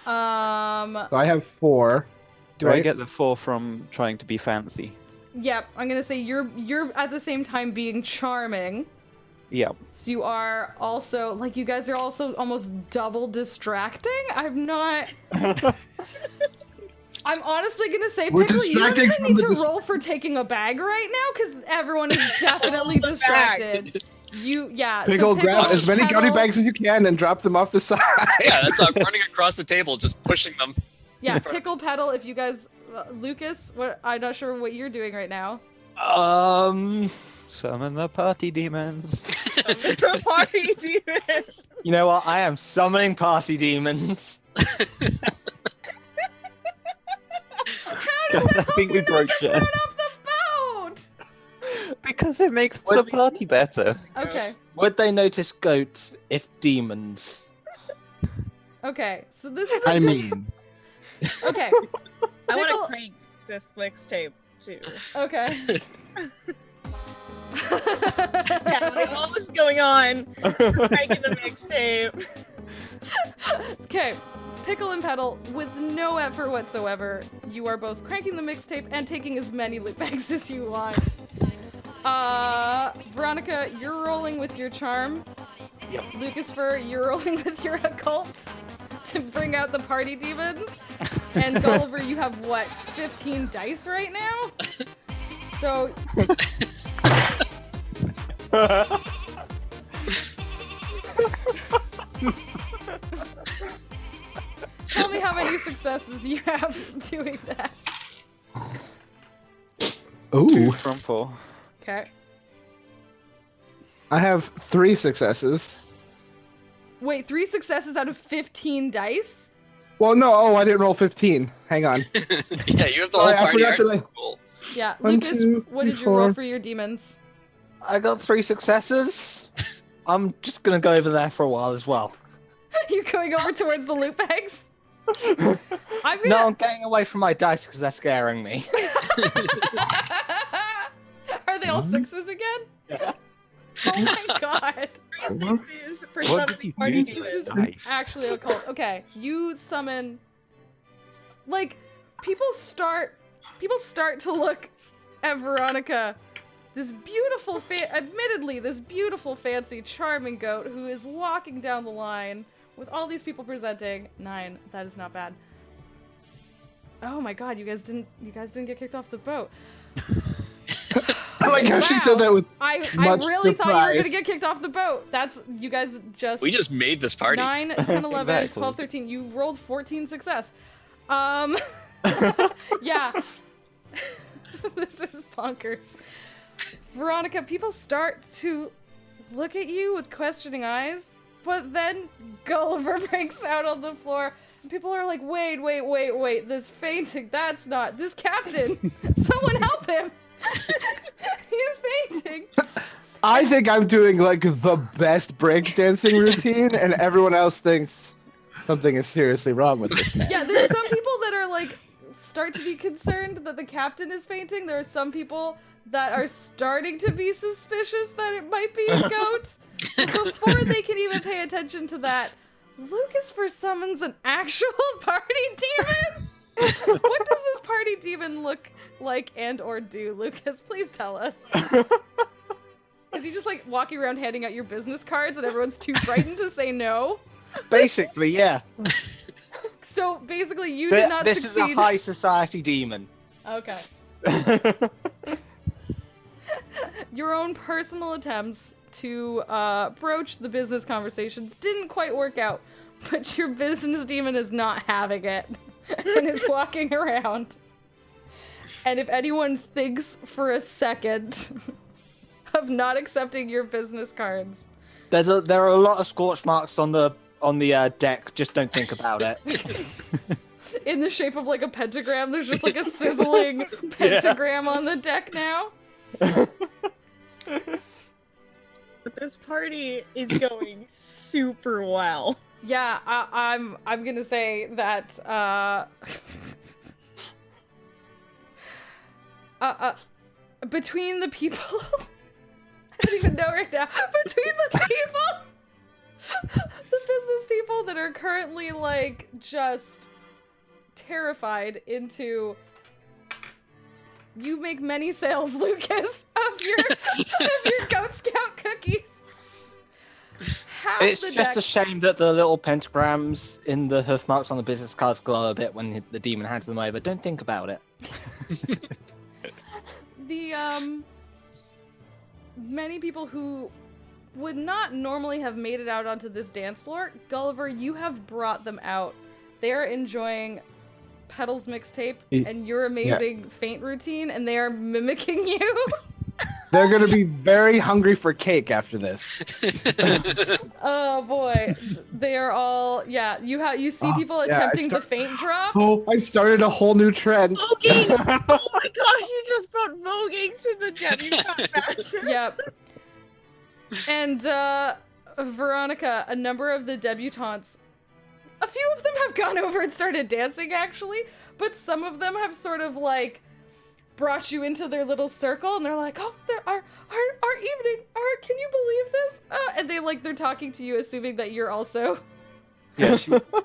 I have 4. Do I Right? get the 4 from trying to be fancy? Yep, I'm gonna say you're at the same time being charming. Yeah. So you are also, like, you guys are also almost double distracting? I'm not... I'm honestly gonna say, We're Pickle, you don't distracting even from need the to roll for taking a bag right now, because everyone is definitely distracted. Pickle, grab as many goodie Pedal- bags as you can and drop them off the side. Yeah, that's I'm running across the table, just pushing them. Yeah, Pickle, Pedal, if you guys... Lucas, I'm not sure what you're doing right now. Summon the party demons. The party demon. You know what? I am summoning party demons. How does I that help think we you not broke get thrown Jess. off the boat? Because it makes the party better. Okay, Would they notice goats if demons? okay, so this is I mean, okay, I want Pickle- to crank this Flix tape too. okay. Yeah, like all this going on. Cranking the mixtape. Okay, Pickle and Pedal, with no effort whatsoever, you are both cranking the mixtape and taking as many loot bags as you want. Veronica, you're rolling with your charm. Yep. Lucas Fur, you're rolling with your occult to bring out the party demons. And Gulliver, you have what, 15 dice right now? So tell me how many successes you have doing that. ooh, 2 from 4. Okay. I have 3 successes. Wait, 3 successes out of 15 dice? Well, no, I didn't roll 15. Hang on. Yeah, you have the Sorry, whole I party. forgot Aren't to, you? Cool. Yeah, 1, Lucas, 2, what did you 4. roll for your demons? I got 3 successes. I'm just gonna go over there for a while as well. You're going over towards the loot bags? I'm No, gonna... I'm getting away from my dice because they're scaring me. Are all sixes again? Yeah. Oh my god. Sixes for What summoning did you party do to This is demons. Nice. actually a cult. Okay, you summon. Like, people start to look at Veronica, this beautiful, admittedly, this beautiful, fancy, charming goat who is walking down the line with all these people presenting. 9. That is not bad. Oh my god, you guys didn't get kicked off the boat. I like how she said that with I much really thought you were gonna surprise. get kicked off the boat. That's you guys just. We just made this party. 9, 10, 11, Exactly. 12, 13. You rolled 14 success. Yeah. This is bonkers. Veronica, people start to look at you with questioning eyes, but then Gulliver breaks out on the floor. And people are like, wait, this fainting, that's not, this captain, someone help him. He's fainting. I think I'm doing like the best breakdancing routine, and everyone else thinks something is seriously wrong with this man. Yeah, there's some people that are like, start to be concerned that the captain is fainting. There are some people that are starting to be suspicious that it might be a goat. Before they can even pay attention to that, Lucas summons an actual party demon. What does this party demon look like and or do, Lucas? Please tell us. Is he just like walking around handing out your business cards and everyone's too frightened to say no? Basically, yeah. So basically you did not This succeed. is a high society demon. Okay. Your own personal attempts to broach the business conversations didn't quite work out, but your business demon is not having it and is walking around. And if anyone thinks for a second of not accepting your business cards, There are a lot of scorch marks on the deck. Just don't think about it. in the shape of like a pentagram, there's just like a sizzling pentagram on the deck now. But this party is going super well. Yeah, I'm gonna say that between the people I don't even know right now. Between the people the business people that are currently like just terrified into you make many sales, Lucas, of your Goat Scout cookies. Half It's the just deck- a shame that the little pentagrams in the hoof marks on the business cards glow a bit when the demon hands them over. Don't think about it. The many people who would not normally have made it out onto this dance floor, Gulliver, you have brought them out. They are enjoying Petal's mixtape and your amazing faint routine, and they are mimicking you. They're gonna be very hungry for cake after this. Oh boy, they are all You see people I attempting the start- faint drop. Oh, I started a whole new trend. Voguing! Oh my gosh, you just brought voguing to the debutante master. Yep. And Veronica, a number of the debutantes, a few of them have gone over and started dancing actually, but some of them have sort of like brought you into their little circle, and they're like, "Oh, our evening. Can you believe this?" And they're talking to you, assuming that you're also. Yeah,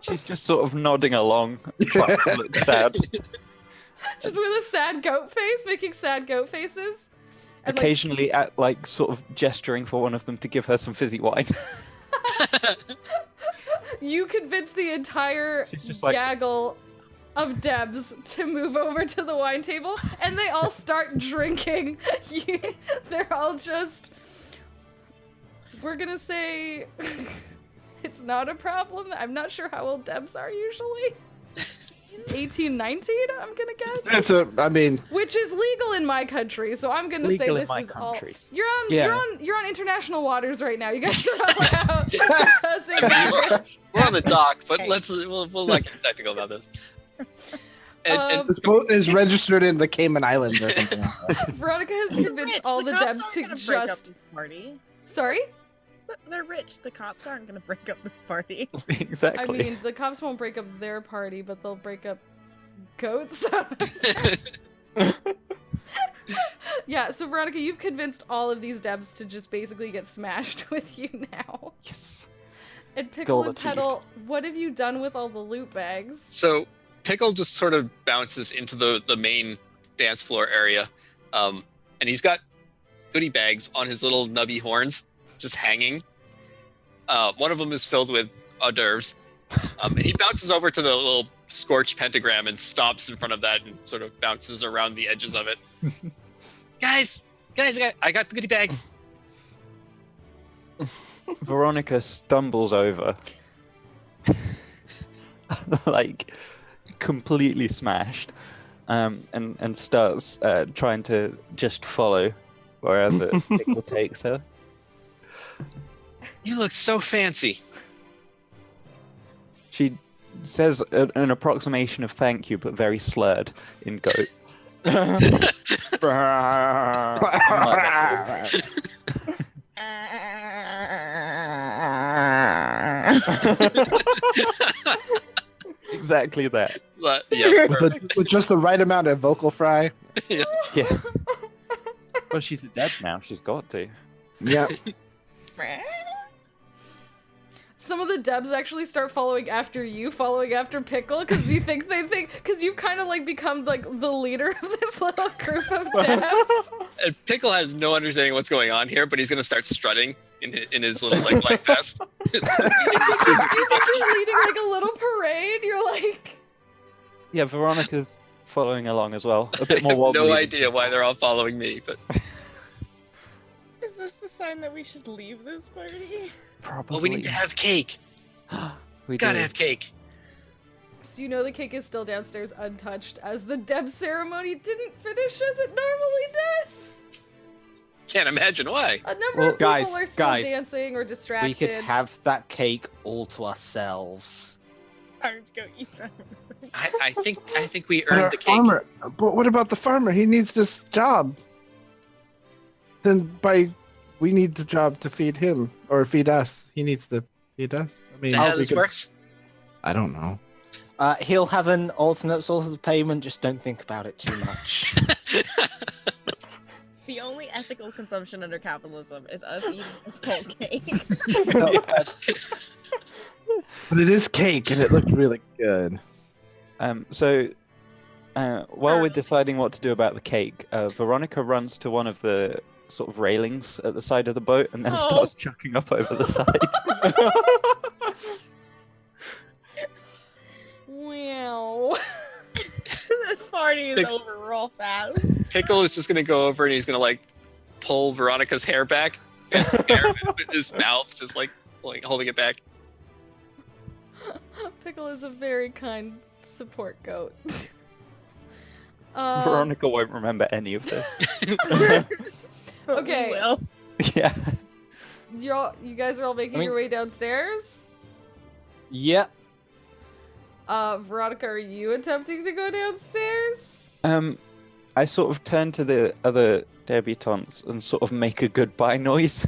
she's just sort of nodding along, trying to look sad. Just with a sad goat face, making sad goat faces. And, Occasionally, sort of gesturing for one of them to give her some fizzy wine. You convince the entire She's just like- gaggle of Debs to move over to the wine table, and they all start drinking. They're all just... We're gonna say... it's not a problem. I'm not sure how old Debs are usually. 18, 19, I'm gonna guess. I mean, Which is legal in my country, so I'm gonna say Legal in this my is all. countries. You're on Yeah. you're on international waters right now. You guys are allowed. It doesn't matter. We're on the dock, but Okay. we'll not get technical about this. And this boat is registered in the Cayman Islands or something like that. Veronica has convinced all the cops Debs aren't to gonna break up just. this party. Sorry? They're rich. The cops aren't gonna break up this party. Exactly. I mean, the cops won't break up their party, but they'll break up goats. Yeah, so Veronica, you've convinced all of these Debs to just basically get smashed with you now. Yes. And Pickle Goal and Petal, what have you done with all the loot bags? So Pickle just sort of bounces into the main dance floor area, and he's got goodie bags on his little nubby horns, just hanging. One of them is filled with hors d'oeuvres. And he bounces over to the little scorched pentagram and stops in front of that and sort of bounces around the edges of it. guys, I got the goodie bags. Veronica stumbles over, like completely smashed, and starts trying to just follow wherever Pickle takes her. You look so fancy. She says an approximation of thank you, but very slurred in goat. Exactly that. But, yeah, with just the right amount of vocal fry. Yeah. Well, she's a dead now. She's got to. Yeah. Some of the Debs actually start following after Pickle, because you think because you've kind of like become like the leader of this little group of Debs. And Pickle has no understanding what's going on here, but he's gonna start strutting in his little like light vest. You think you're leading like a little parade? You're like, Yeah, Veronica's following along as well. A bit I more have wobbly. no idea why they're all following me, but Is this the sign that we should leave this party? Probably. well, we need to have cake. We Gotta do. have cake. so you know the cake is still downstairs untouched, as the Deb ceremony didn't finish as it normally does. Can't imagine why. A number Well, of people guys, are still guys, dancing or distracted. We could have that cake all to ourselves. I'm just go eat them. I think we But earned our the cake. farmer. But what about the farmer? He needs this job. Then we need the job to feed him or feed us. He needs to feed us. I Is that how we this could- works? I don't know. He'll have an alternate source of payment. Just don't think about it too much. The only ethical consumption under capitalism is us eating this whole cake. But it is cake, and it looked really good. So, while we're deciding what to do about the cake, Veronica runs to one of the sort of railings at the side of the boat and then Oh. starts chucking up over the side. Wow. This party is Big- over real fast. Pickle is just gonna go over and he's gonna like pull Veronica's hair back, fancy hair with his mouth, just like holding it back. Pickle is a very kind support goat. Veronica won't remember any of this. But Okay. we will. Yeah. You guys are all making your way downstairs? Yep. Veronica, are you attempting to go downstairs? I sort of turn to the other debutantes and sort of make a goodbye noise.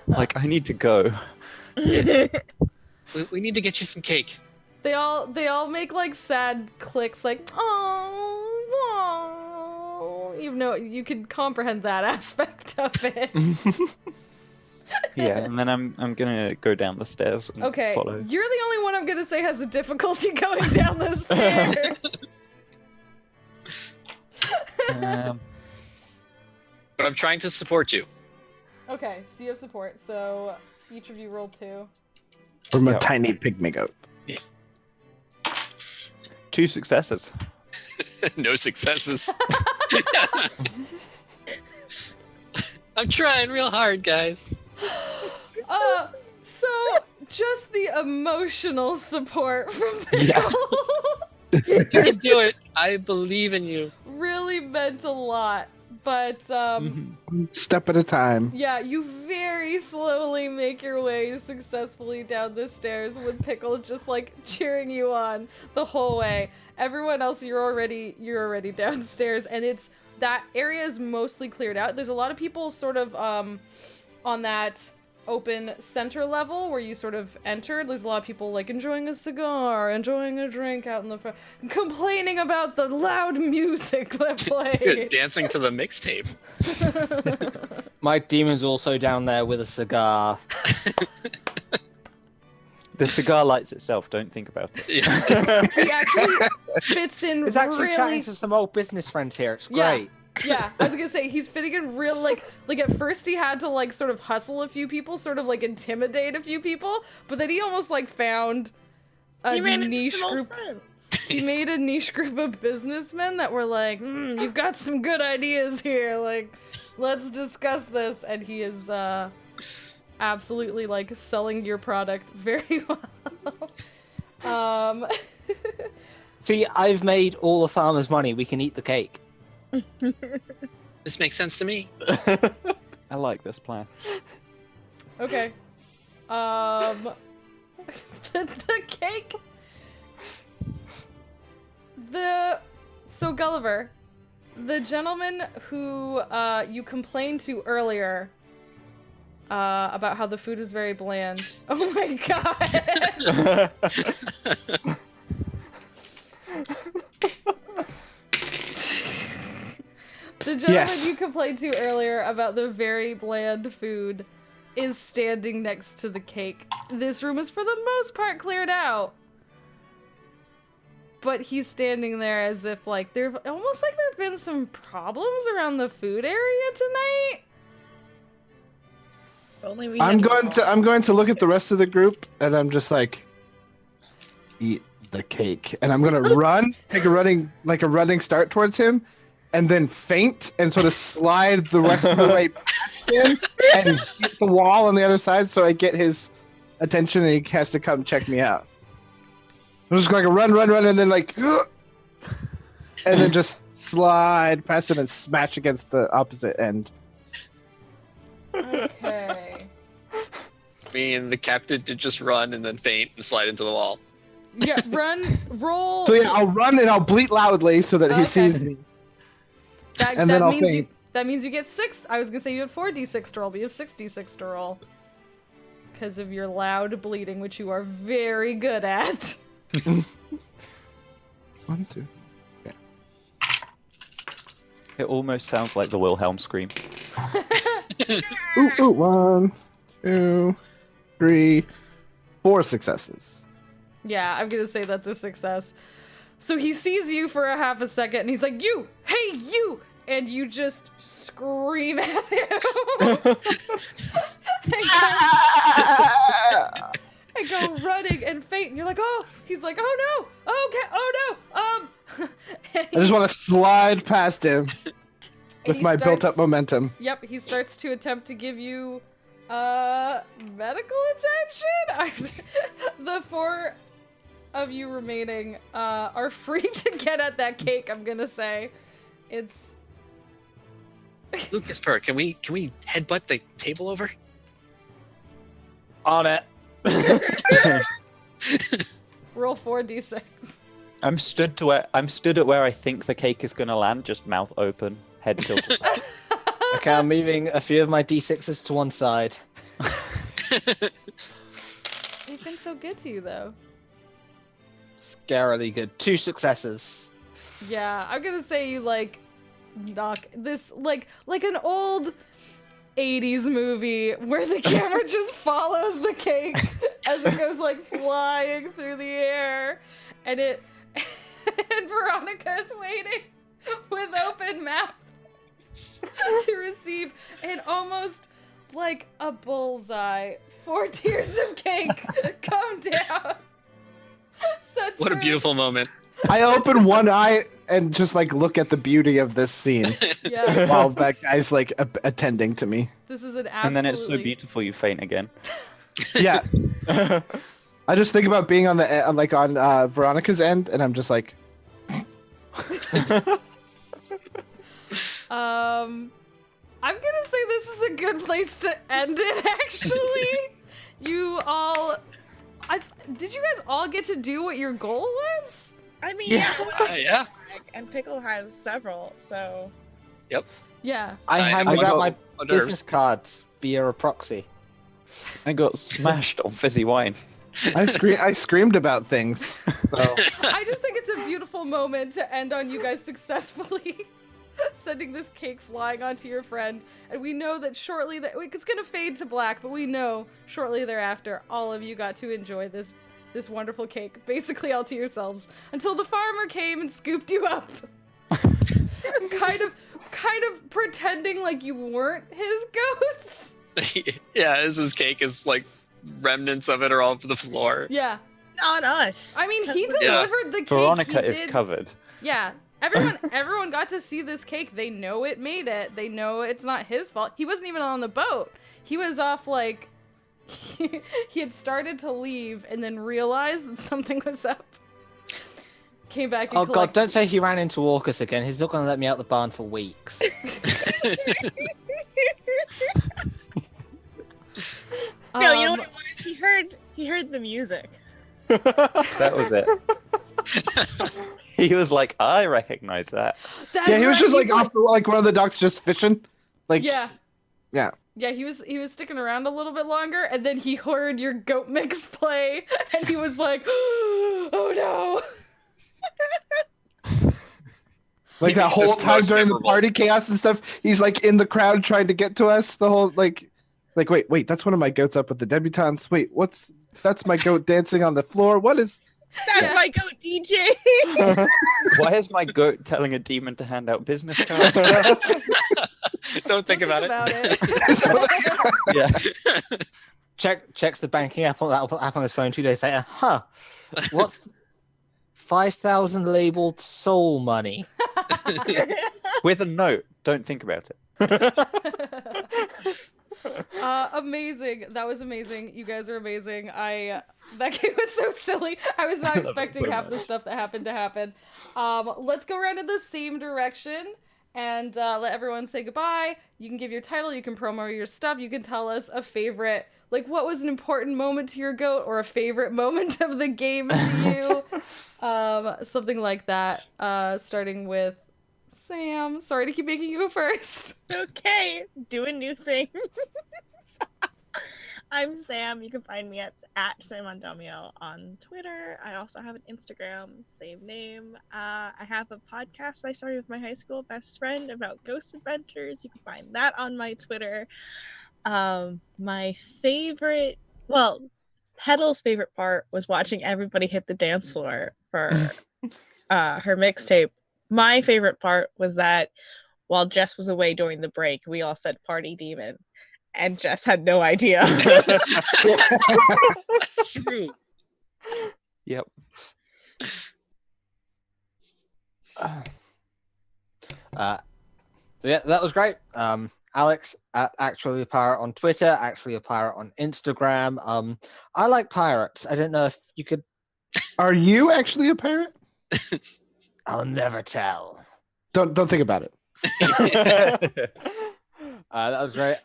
Like, I need to go. We need to get you some cake. They all make like sad clicks, like oh, even though you can comprehend that aspect of it. Yeah, and then I'm gonna go down the stairs and Okay, follow. you're the only one I'm gonna say has a difficulty going down the stairs. But I'm trying to support you. Okay, so you have support. So each of you roll 2. From a Yep. tiny pygmy goat. 2 successes. No successes. I'm trying real hard, guys. So just the emotional support from Yeah. Pickle You can do it. I believe in you. really meant a lot. But Mhm. One step at a time. yeah, you very slowly make your way successfully down the stairs with Pickle just like cheering you on the whole way. Everyone else, you're already downstairs, and that area is mostly cleared out. There's a lot of people sort of on that open center level where you sort of entered. There's a lot of people like enjoying a cigar, enjoying a drink out in the front, complaining about the loud music that played. Dancing to the mixtape. My demon's also down there with a cigar. The cigar lights itself. Don't think about it. Yeah. He actually fits in It's actually really. chatting to some old business friends here. It's Yeah. great. Yeah, I was gonna say he's fitting in real like at first he had to like sort of hustle a few people, sort of like intimidate a few people, but then he almost like found a You made niche some old group. friends. He made a niche group of businessmen that were like, "You've got some good ideas here. Like, let's discuss this." And he is absolutely like selling your product very well. See, I've made all the farmers' money. We can eat the cake. This makes sense to me. I like this plan. Okay. The cake. So Gulliver, the gentleman who you complained to earlier about how the food was very bland. Oh my god. The gentleman Yes. you complained to earlier about the very bland food is standing next to the cake. This room is for the most part cleared out. But he's standing there as if like there've almost like there've been some problems around the food area tonight. If only we I'm had going to look at the rest of the group, and I'm just like, eat the cake, and I'm gonna run, take a running start towards him, and then feint and sort of slide the rest of the way past him and hit the wall on the other side, so I get his attention, and he has to come check me out. I'm just going to run, and then like, and then just slide past him and smash against the opposite end. Okay. I mean, the captain did just run and then faint and slide into the wall. Yeah, roll. So yeah, I'll run and I'll bleat loudly so that he Okay. sees me. That, and that then I'll means faint. that means you get 6. I was gonna say you had 4d6 to roll, but you have 6d6 to roll. Because of your loud bleeding, which you are very good at. 1, 2. It almost sounds like the Wilhelm scream. Ooh, 1, 2, 3, 4 successes. Yeah, I'm gonna say that's a success. So he sees you for a half a second and he's like, "You! Hey, you!" And you just scream at him. and go running and faint. And you're like, "Oh!" He's like, "Oh no! Oh, okay! Oh no! And I just want to slide past him with he my built-up starts- momentum. Yep, he starts to attempt to give you medical attention. The 4 of you remaining are free to get at that cake, I'm gonna say. It's Lucas Purr, can we headbutt the table over? On it. roll 4d6. I'm stood at where I think the cake is gonna land, just mouth open, head tilted. Okay, I'm moving a few of my d6s to one side. They've been so good to you though. Scarily good. 2 successes. Yeah, I'm gonna say you like knock this like an old 80s movie where the camera just follows the cake as it goes like flying through the air and Veronica is waiting with open mouth to receive and almost like a bullseye 4 tiers of cake come down. What a beautiful moment. I open one eye and just like look at the beauty of this scene Yeah, while that guy's like attending to me. this is an absolutely. And then it's so beautiful you faint again. Yeah. I just think about being on the on Veronica's end, and I'm just like, I'm gonna say this is a good place to end it. Actually, you all. Did you guys all get to do what your goal was? I mean, Yeah. Yeah. and Pickle has several, so Yeah. I handed I out got my nerves. business cards via a proxy. I got smashed on fizzy wine. I screamed about things. So I just think it's a beautiful moment to end on you guys successfully sending this cake flying onto your friend. And we know that shortly, it's going to fade to black, but we know shortly thereafter, all of you got to enjoy this wonderful cake, basically all to yourselves, until the farmer came and scooped you up. kind of pretending like you weren't his goats. Yeah, his cake is like remnants of it are all over the floor. Yeah. Not us. I mean, he Yeah. delivered the cake. Veronica he is did. covered. Yeah. Everyone got to see this cake. They know it made it. They know it's not his fault. He wasn't even on the boat. He was off like he had started to leave and then realized that something was up. Came back and Oh god, don't say he ran into Orcus again. He's not going to let me out the barn for weeks. No, you know what it was? He heard the music. That was it. He was like, I recognize that. That's yeah, he was right, just like put- off like one of the ducks just fishing. Like Yeah. Yeah. Yeah, he was sticking around a little bit longer, and then he heard your goat mix play, and he was like, "Oh no!" Like He that made whole this the time most during the memorable. party chaos and stuff, he's like in the crowd trying to get to us. The whole like wait, that's one of my goats up with the debutantes. Wait, that's my goat dancing on the floor. What is? That's Yeah. my goat, DJ. Why is my goat telling a demon to hand out business cards? Don't think about it. Yeah. Checks the banking app on his phone 2 days later. Huh. What's 5,000 labeled soul money? With a note. Don't think about it. Amazing. That was amazing. You guys are amazing. That game was so silly. I was not I love it expecting so half the much. stuff that happened to happen. Let's go around in the same direction and let everyone say goodbye. You can give your title, you can promo your stuff, you can tell us a favorite, like what was an important moment to your goat or a favorite moment of the game to you. Something like that. Starting with Sam. Sorry to keep making you go first. Okay, doing new things. I'm Sam. You can find me at @SamOnDomio on Twitter. I also have an Instagram, same name. I have a podcast I started with my high school best friend about ghost adventures. You can find that on my Twitter. My favorite, well, Petal's favorite part was watching everybody hit the dance floor for her mixtape. My favorite part was that while Jess was away during the break, we all said "Party Demon," and Jess had no idea. That's true. Yep. Yeah, that was great. Alex at Actually a Pirate on Twitter, Actually a Pirate on Instagram. I like pirates. I don't know if you could. Are you actually a pirate? I'll never tell. Don't think about it. That was great.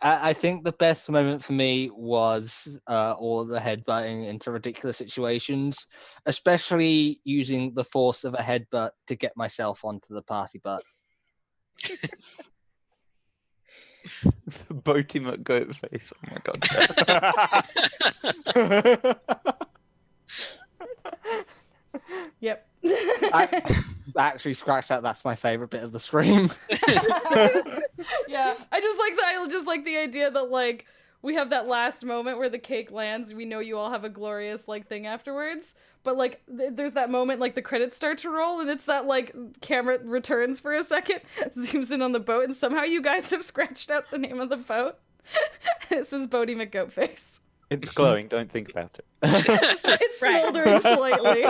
I think the best moment for me was all of the headbutting into ridiculous situations, especially using the force of a headbutt to get myself onto the party butt. Boaty McGoat face. Oh my god. Yep. I actually scratched that. That's my favorite bit of the scream. Yeah, I just like the idea that like we have that last moment where the cake lands. We know you all have a glorious like thing afterwards, but like there's that moment like the credits start to roll and it's that like camera returns for a second, zooms in on the boat, and somehow you guys have scratched out the name of the boat. It says Bodie McGoatface. It's glowing. Don't think about it. It's Right. smoldering slightly.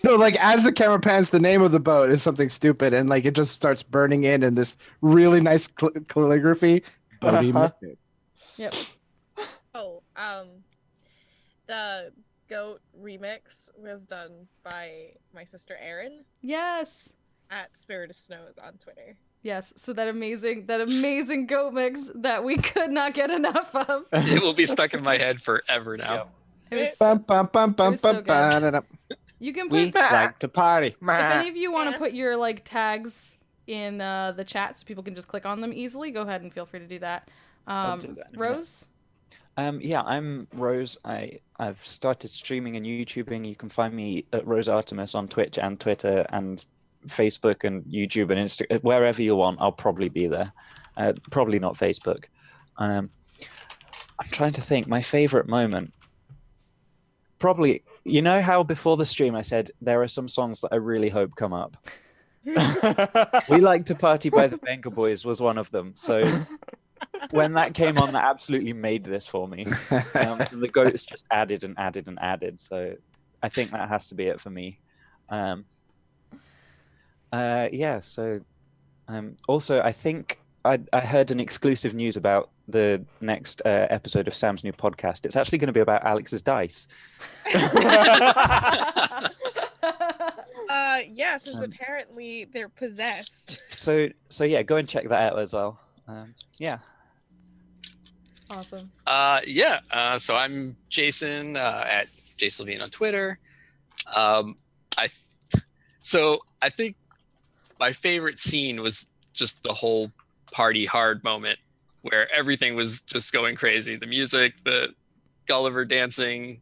No, like as the camera pans, the name of the boat is something stupid, and like it just starts burning in this really nice calligraphy. Bodie McGoat. Yep. Oh, the goat remix was done by my sister Erin Yes. at Spirit of Snows on Twitter. Yes. So that amazing goat mix that we could not get enough of. It will be stuck in my head forever now. Yep. It was Bum, bum, bum, bum, was so bum, good. ba-da-da. You can We put like to party. if any of you want to Yeah. put your like tags in the chat so people can just click on them easily, go ahead and feel free to do that. I'll do that in a minute. Rose? Yeah, I'm Rose. I've started streaming and YouTubing. You can find me at Rose Artemis on Twitch and Twitter and Facebook and YouTube and Instagram. Wherever you want, I'll probably be there. Probably not Facebook. I'm trying to think. My favorite moment. Probably, you know how before the stream I said there are some songs that I really hope come up. We Like to Party by the Venga Boys was one of them. So when that came on, that absolutely made this for me. And the goats just added and added and added. So I think that has to be it for me. Yeah. So also, I think I heard an exclusive news about the next episode of Sam's new podcast. It's actually going to be about Alex's dice. Yeah, since apparently they're possessed. So yeah, go and check that out as well. Yeah. Awesome. So I'm Jason at Jason Levine on Twitter. I think my favorite scene was just the whole party hard moment where everything was just going crazy. The music, the Gulliver dancing,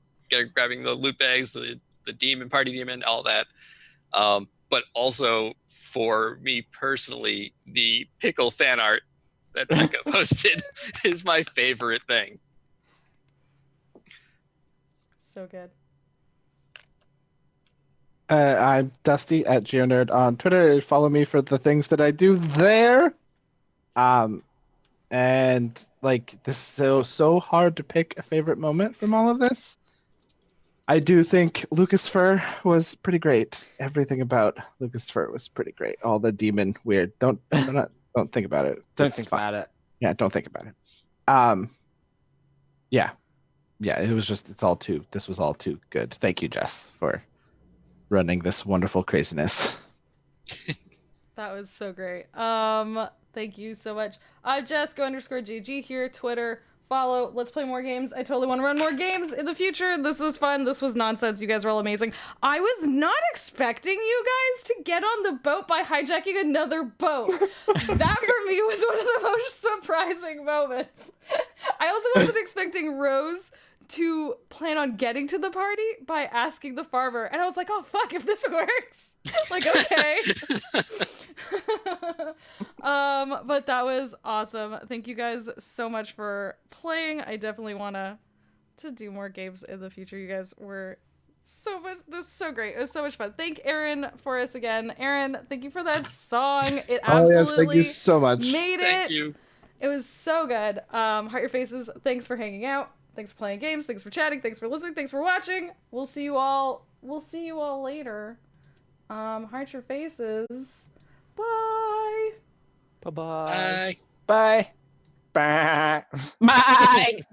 grabbing the loot bags, the demon, party demon, all that. But also for me personally, the pickle fan art that Becca posted is my favorite thing. So good. I'm Dusty at GeoNerd on Twitter. Follow me for the things that I do there. And like this is so hard to pick a favorite moment from all of this. I do think Lucas Fur was pretty great. Everything about Lucas Fur was pretty great. All the demon weird. Don't think about it. Don't It's think fine. about it. Yeah, don't think about it. Yeah. It was just this was all too good. Thank you, Jess, for running this wonderful craziness. That was so great. Thank you so much. Jessica_GG here, Twitter. Follow. Let's play more games. I totally want to run more games in the future. This was fun. This was nonsense. You guys were all amazing. I was not expecting you guys to get on the boat by hijacking another boat. That for me was one of the most surprising moments. I also wasn't expecting Rose to plan on getting to the party by asking the farmer. And I was like, oh, fuck, if this works. Like, okay. But that was awesome. Thank you guys so much for playing. I definitely want to do more games in the future. You guys were this is so great. It was so much fun. Thank Aaron for us again. Aaron, thank you for that song. It absolutely thank you so much. made it. Thank you. It was so good. Heart Your Faces, thanks for hanging out. Thanks for playing games. Thanks for chatting. Thanks for listening. Thanks for watching. We'll see you all later. Heart Your Faces. Bye. Bye-bye. Bye. Bye. Bye. Bye.